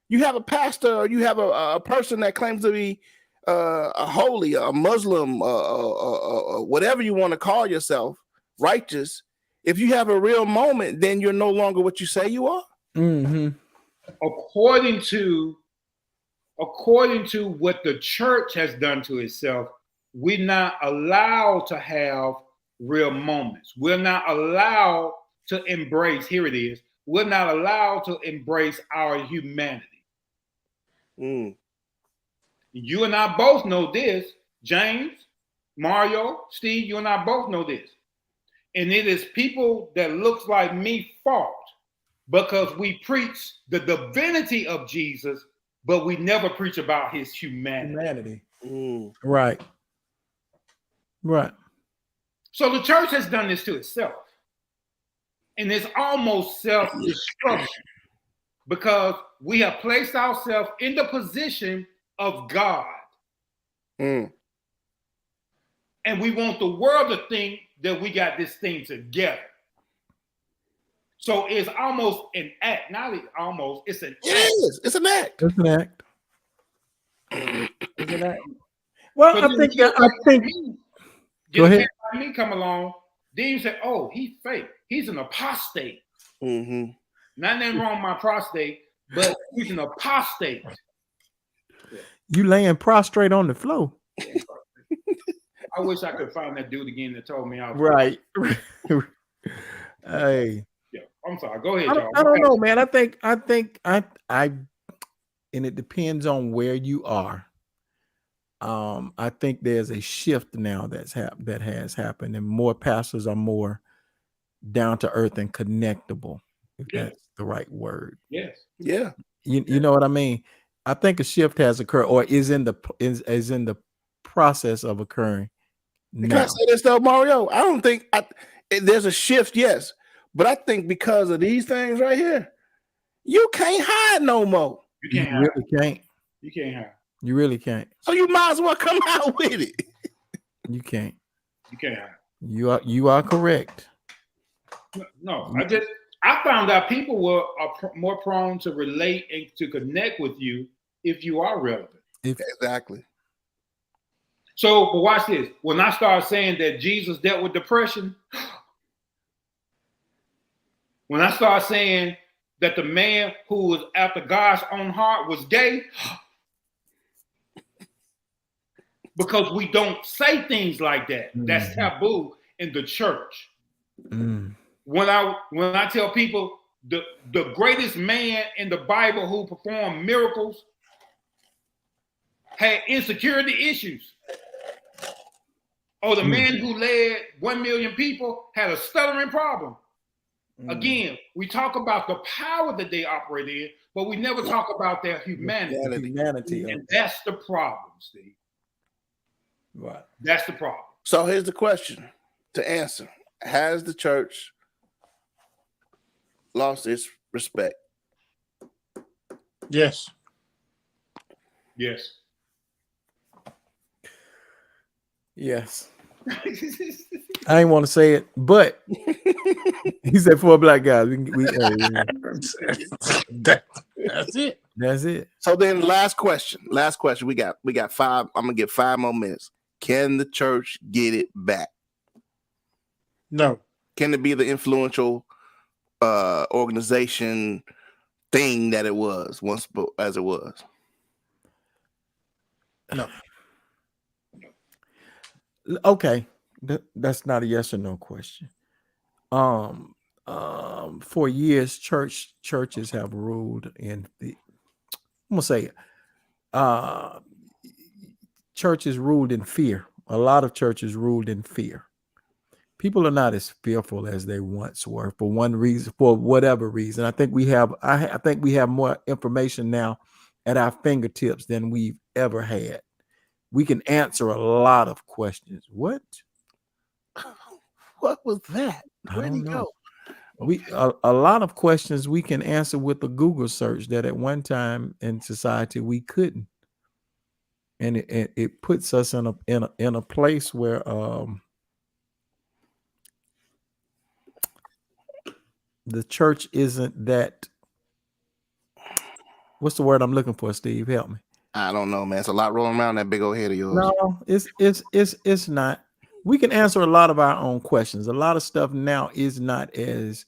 C: you have a pastor, or you have a person that claims to be a holy, a Muslim, whatever you want to call yourself, righteous. If you have a real moment, then you're no longer what you say you are.
E: Mm-hmm.
B: According to what the church has done to itself, we're not allowed to have real moments. We're not allowed to embrace, here it is, we're not allowed to embrace our humanity. You and I both know this, James, Mario, Steve, you and I both know this. And it is people that looks like me fault, because we preach the divinity of Jesus, but we never preach about his humanity.
E: Right. Right.
B: So the church has done this to itself. And it's almost self-destruction, because we have placed ourselves in the position of God. And we want the world to think that we got this thing together. So it's almost an act. Not almost, it's an act.
C: Yes, it's an act.
E: It's an act. It's an act. Well, I think. Go ahead.
B: Like me come along, then you say, "Oh, he's fake. He's an apostate."
C: Mm-hmm.
B: Nothing wrong with my prostate, but he's an apostate.
E: You laying prostrate on the floor.
B: I wish I could find that dude again that told me I was
E: right. Hey.
B: Yeah, I'm sorry. Go ahead, y'all.
E: I don't know, man. I think and it depends on where you are. I think there's a shift now that has happened, and more pastors are more down to earth and connectable, if that's the right word.
B: Yes.
C: Yeah.
E: You know what I mean? I think a shift has occurred, or is in the process of occurring.
C: Can I say this though, Mario? I don't think there's a shift, yes, but I think because of these things right here, you can't hide no more.
B: You can't.
E: Really can't.
B: You can't hide.
E: You really can't.
C: So you might as well come out with it.
E: You can't.
B: You can't hide.
E: You are correct.
B: No, I found out people are more prone to relate and to connect with you if you are relevant.
C: Exactly.
B: So, but watch this. When I start saying that Jesus dealt with depression, when I start saying that the man who was after God's own heart was gay, because we don't say things like that. That's taboo in the church. When I tell people the greatest man in the Bible who performed miracles had insecurity issues. Or the man who led 1 million people had a stuttering problem. Again, we talk about the power that they operate in, but we never talk about their humanity.
E: Humanity.
B: And that's the problem, Steve.
E: Right.
B: That's the problem.
C: So here's the question to answer: has the church lost its respect?
D: Yes.
B: Yes.
E: Yes. I ain't want to say it, but he said 4 black guys.
D: That's it.
E: That's it.
C: So then, last question. We got 5. I'm gonna get 5 more minutes. Can the church get it back?
D: No.
C: Can it be the influential organization thing that it was once, as it was?
D: No.
E: Okay, that's not a yes or no question. For years, churches have ruled in the. I'm gonna say it. Churches ruled in fear. A lot of churches ruled in fear. People are not as fearful as they once were for one reason, for whatever reason. I think we have more information now at our fingertips than we've ever had. We can answer a lot of questions. What
C: was that? Where'd he go?
E: We a lot of questions we can answer with a Google search that at one time in society we couldn't. And it puts us in a place where the church isn't that. What's the word I'm looking for, Steve? Help me.
C: I don't know, man. It's a lot rolling around that big old head of yours.
E: No, it's not. We can answer a lot of our own questions. A lot of stuff now is not as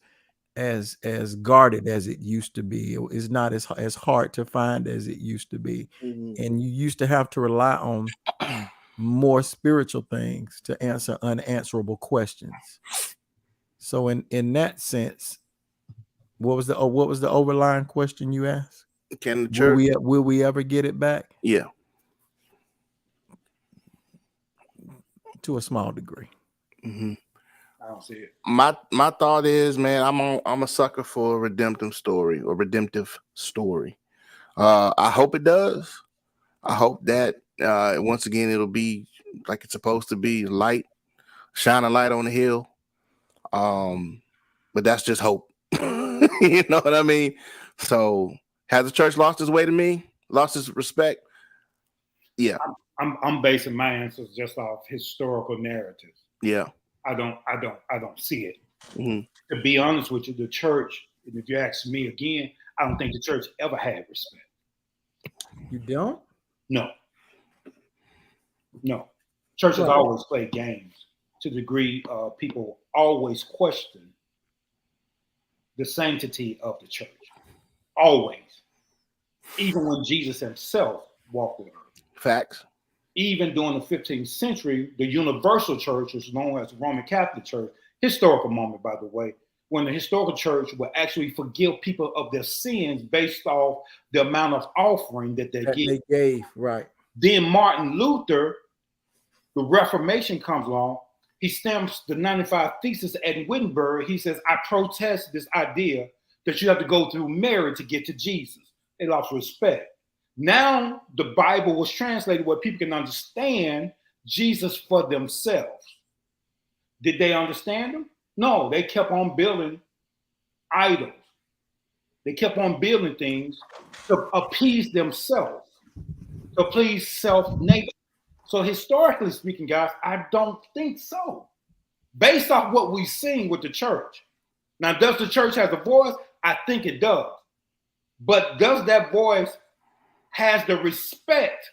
E: guarded as it used to be. It's not as hard to find as it used to be.
C: Mm-hmm.
E: And you used to have to rely on more spiritual things to answer unanswerable questions. So in that sense, what was the overlying question you asked?
C: Can the church
E: will we ever get it back?
C: Yeah.
E: To a small degree.
C: Mm-hmm.
B: I don't see it.
C: My thought is, man, I'm a sucker for a redemptive story. I hope it does. I hope that once again it'll be like it's supposed to be, shine a light on the hill. But that's just hope. You know what I mean? So has the church lost its way to me? Lost its respect? Yeah.
B: I'm basing my answers just off historical narratives.
C: Yeah.
B: I don't see it.
C: Mm-hmm.
B: To be honest with you, the church, and if you ask me again, I don't think the church ever had respect.
E: You don't?
B: No. Churches always play games to the degree people always question the sanctity of the church. Always. Even when Jesus himself walked the earth.
C: Facts.
B: Even during the 15th century, the universal church, which is known as the Roman Catholic Church, historical moment, by the way, when the historical church would actually forgive people of their sins based off the amount of offering that they
E: gave. Right.
B: Then Martin Luther, the Reformation comes along. He stamps the 95 Theses at Wittenberg. He says, I protest this idea that you have to go through Mary to get to Jesus. They lost respect. Now the Bible was translated where people can understand Jesus for themselves. Did they understand him? No, they kept on building idols. They kept on building things to appease themselves, to please self-nature. So historically speaking, guys, I don't think so. Based off what we've seen with the church. Now, does the church have a voice? I think it does. But does that voice has the respect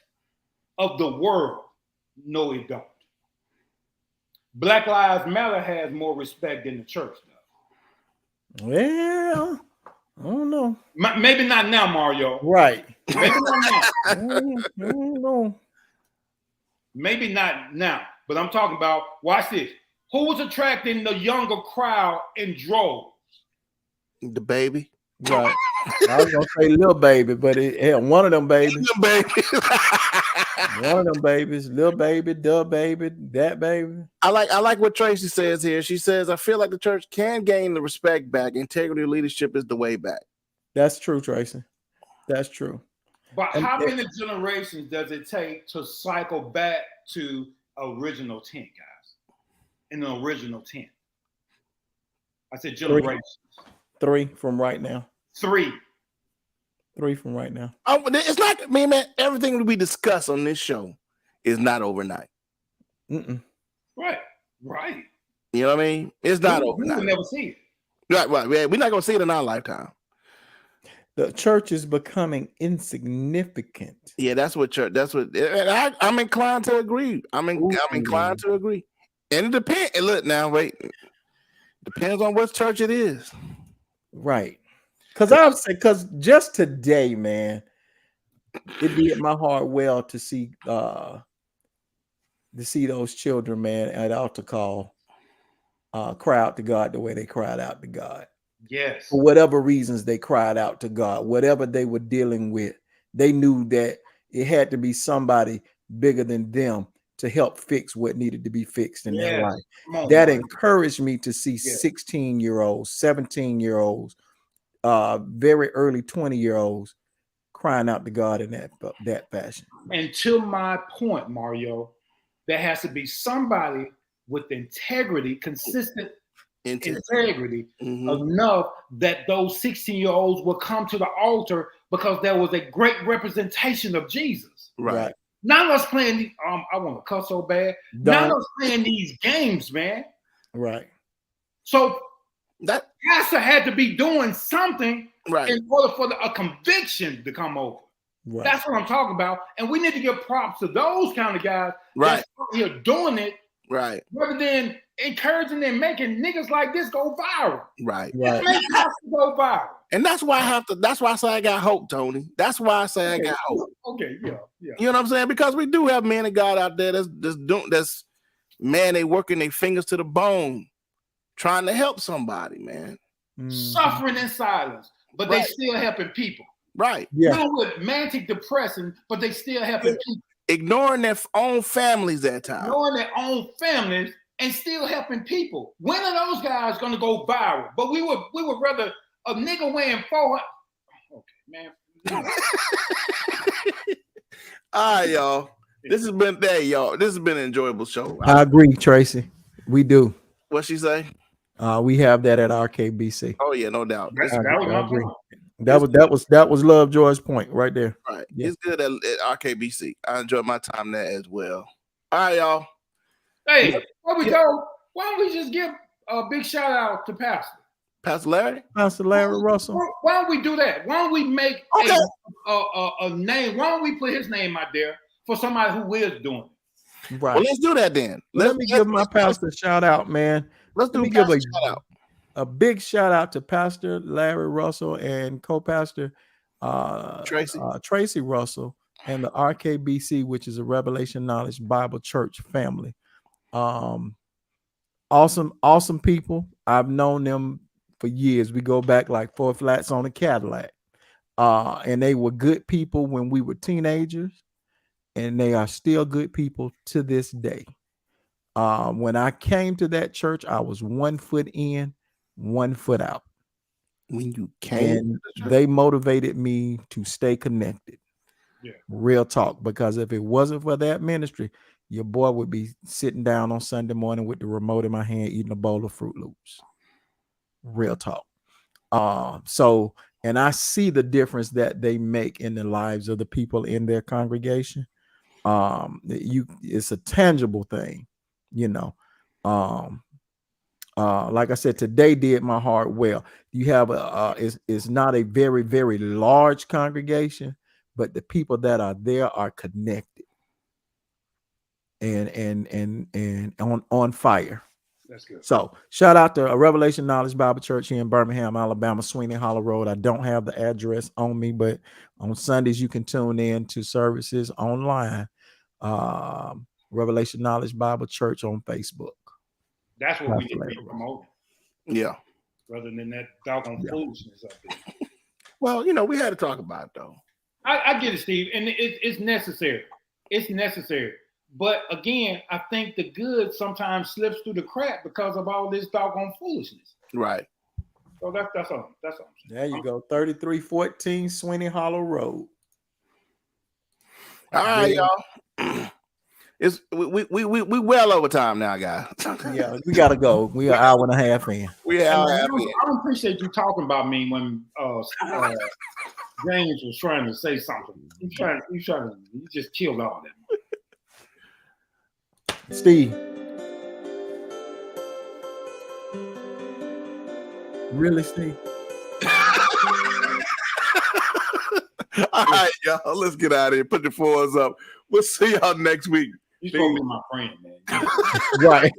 B: of the world? No, it don't. Black Lives Matter has more respect than the church does.
E: Well, I don't know.
B: Maybe not now, Mario.
E: Right.
B: Maybe not now.
E: I don't know.
B: Maybe not now. But I'm talking about, watch this. Who was attracting the younger crowd in droves?
C: The baby.
E: Right. I was gonna say Lil Baby, but one of them babies. One of them babies, Lil Baby, Duh Baby, that baby.
C: I like what Tracy says here. She says, I feel like the church can gain the respect back. Integrity of leadership is the way back.
E: That's true, Tracy. That's true.
B: But how many generations does it take to cycle back to original tent, guys. In the original tent. I said generations.
E: 3 from right now.
B: 3.
E: 3 from right now.
C: It's not, I mean, man, everything we discuss on this show is not overnight.
B: Right.
C: You know what I mean? It's not overnight.
B: We'll never see it.
C: Right. We're not going to see it in our lifetime.
E: The church is becoming insignificant.
C: Yeah, that's what. And I'm inclined to agree. I'm inclined to agree. And it depends. And look, now, wait. Depends on what church it is.
E: Right. Because just today, man, it did my heart well to see those children, man, at altar call cry out to God the way they cried out to God.
B: Yes.
E: For whatever reasons they cried out to God, whatever they were dealing with, they knew that it had to be somebody bigger than them to help fix what needed to be fixed in their life. That encouraged me to see 16-year-olds, 17-year-olds, very early 20-year-olds crying out to God in that fashion.
B: And to my point, Mario, there has to be somebody with integrity, consistent integrity enough that those 16-year-olds will come to the altar because there was a great representation of Jesus.
C: Right.
B: Not us playing these, I want to cuss so bad. Not us playing these games, man.
E: Right.
B: So that pastor had to be doing something in order for a conviction to come over.
E: Right.
B: That's what I'm talking about. And we need to give props to those kind of guys that's out here doing it.
C: Right.
B: Rather than encouraging and making niggas like this go viral.
C: Right.
B: Just make pastors go viral.
C: And that's why I say I got hope, Tony. That's why I say I got hope.
B: Okay, yeah.
C: You know what I'm saying? Because we do have men of God out there that's man, they working their fingers to the bone, trying to help somebody, man.
B: Suffering in silence, but they still helping people.
C: Right.
E: Yeah.
B: Dealing with manic depression, but they still helping people.
C: Ignoring their own families at times.
B: Ignoring their own families and still helping people. When are those guys gonna go viral? But we would rather a nigga weighing 400. Okay, man.
C: All right, y'all. This has been an enjoyable show.
E: I agree, Tracy. We do.
C: What she say?
E: We have that at RKBC.
C: Oh yeah, no doubt.
E: I agree. That was Love Joy's point right there.
C: Right. Yeah. It's good at RKBC. I enjoyed my time there as well. All right, y'all.
B: Hey, before we go, why don't we just give a big shout out to
C: Pastor Larry?
E: Pastor Larry Russell.
B: Why don't we do that? Why don't we make a name? Why don't we put his name out there for somebody who is doing it?
E: Right.
C: Well, let's do that then.
E: Let me give my pastor a shout out, man.
C: Let me
E: give a big shout out to Pastor Larry Russell and co-pastor Tracy Russell and the RKBC, which is a Revelation Knowledge Bible Church family. Awesome people. I've known them for years. We go back like 4 flats on a Cadillac. And they were good people when we were teenagers, and they are still good people to this day. When I came to that church, I was 1 foot in, 1 foot out.
C: When you came,
E: and they motivated me to stay connected.
B: Yeah.
E: Real talk, because if it wasn't for that ministry, your boy would be sitting down on Sunday morning with the remote in my hand, eating a bowl of Fruit Loops. Real talk. And I see the difference that they make in the lives of the people in their congregation. It's a tangible thing, you know. Like I said, today did my heart well. You have it's not a very, very large congregation, but the people that are there are connected and on fire.
B: That's good.
E: So shout out to Revelation Knowledge Bible Church here in Birmingham, Alabama, Sweeney Hollow Road. I don't have the address on me, but on Sundays you can tune in to services online. Revelation Knowledge Bible Church on Facebook.
B: That's what we need to be promoting.
C: Yeah.
B: Rather than that doggone foolishness up there.
C: Well, you know, we had to talk about it though.
B: I get it, Steve, and it's necessary. It's necessary. But again, I think the good sometimes slips through the crack because of all this doggone foolishness.
C: Right.
B: So that's all. That's all.
E: There you go. 3314 Sweeney Hollow Road.
C: All right, y'all. It's we well over time now, guys.
E: Yeah, we gotta go. We are an hour and a half in.
C: We are.
B: I don't appreciate you talking about me when James was trying to say something. You just killed all that.
E: Steve. Really, Steve?
C: All right, y'all. Let's get out of here. Put the fours up. We'll see y'all next week.
B: You're supposed to be my friend, man.
E: Right.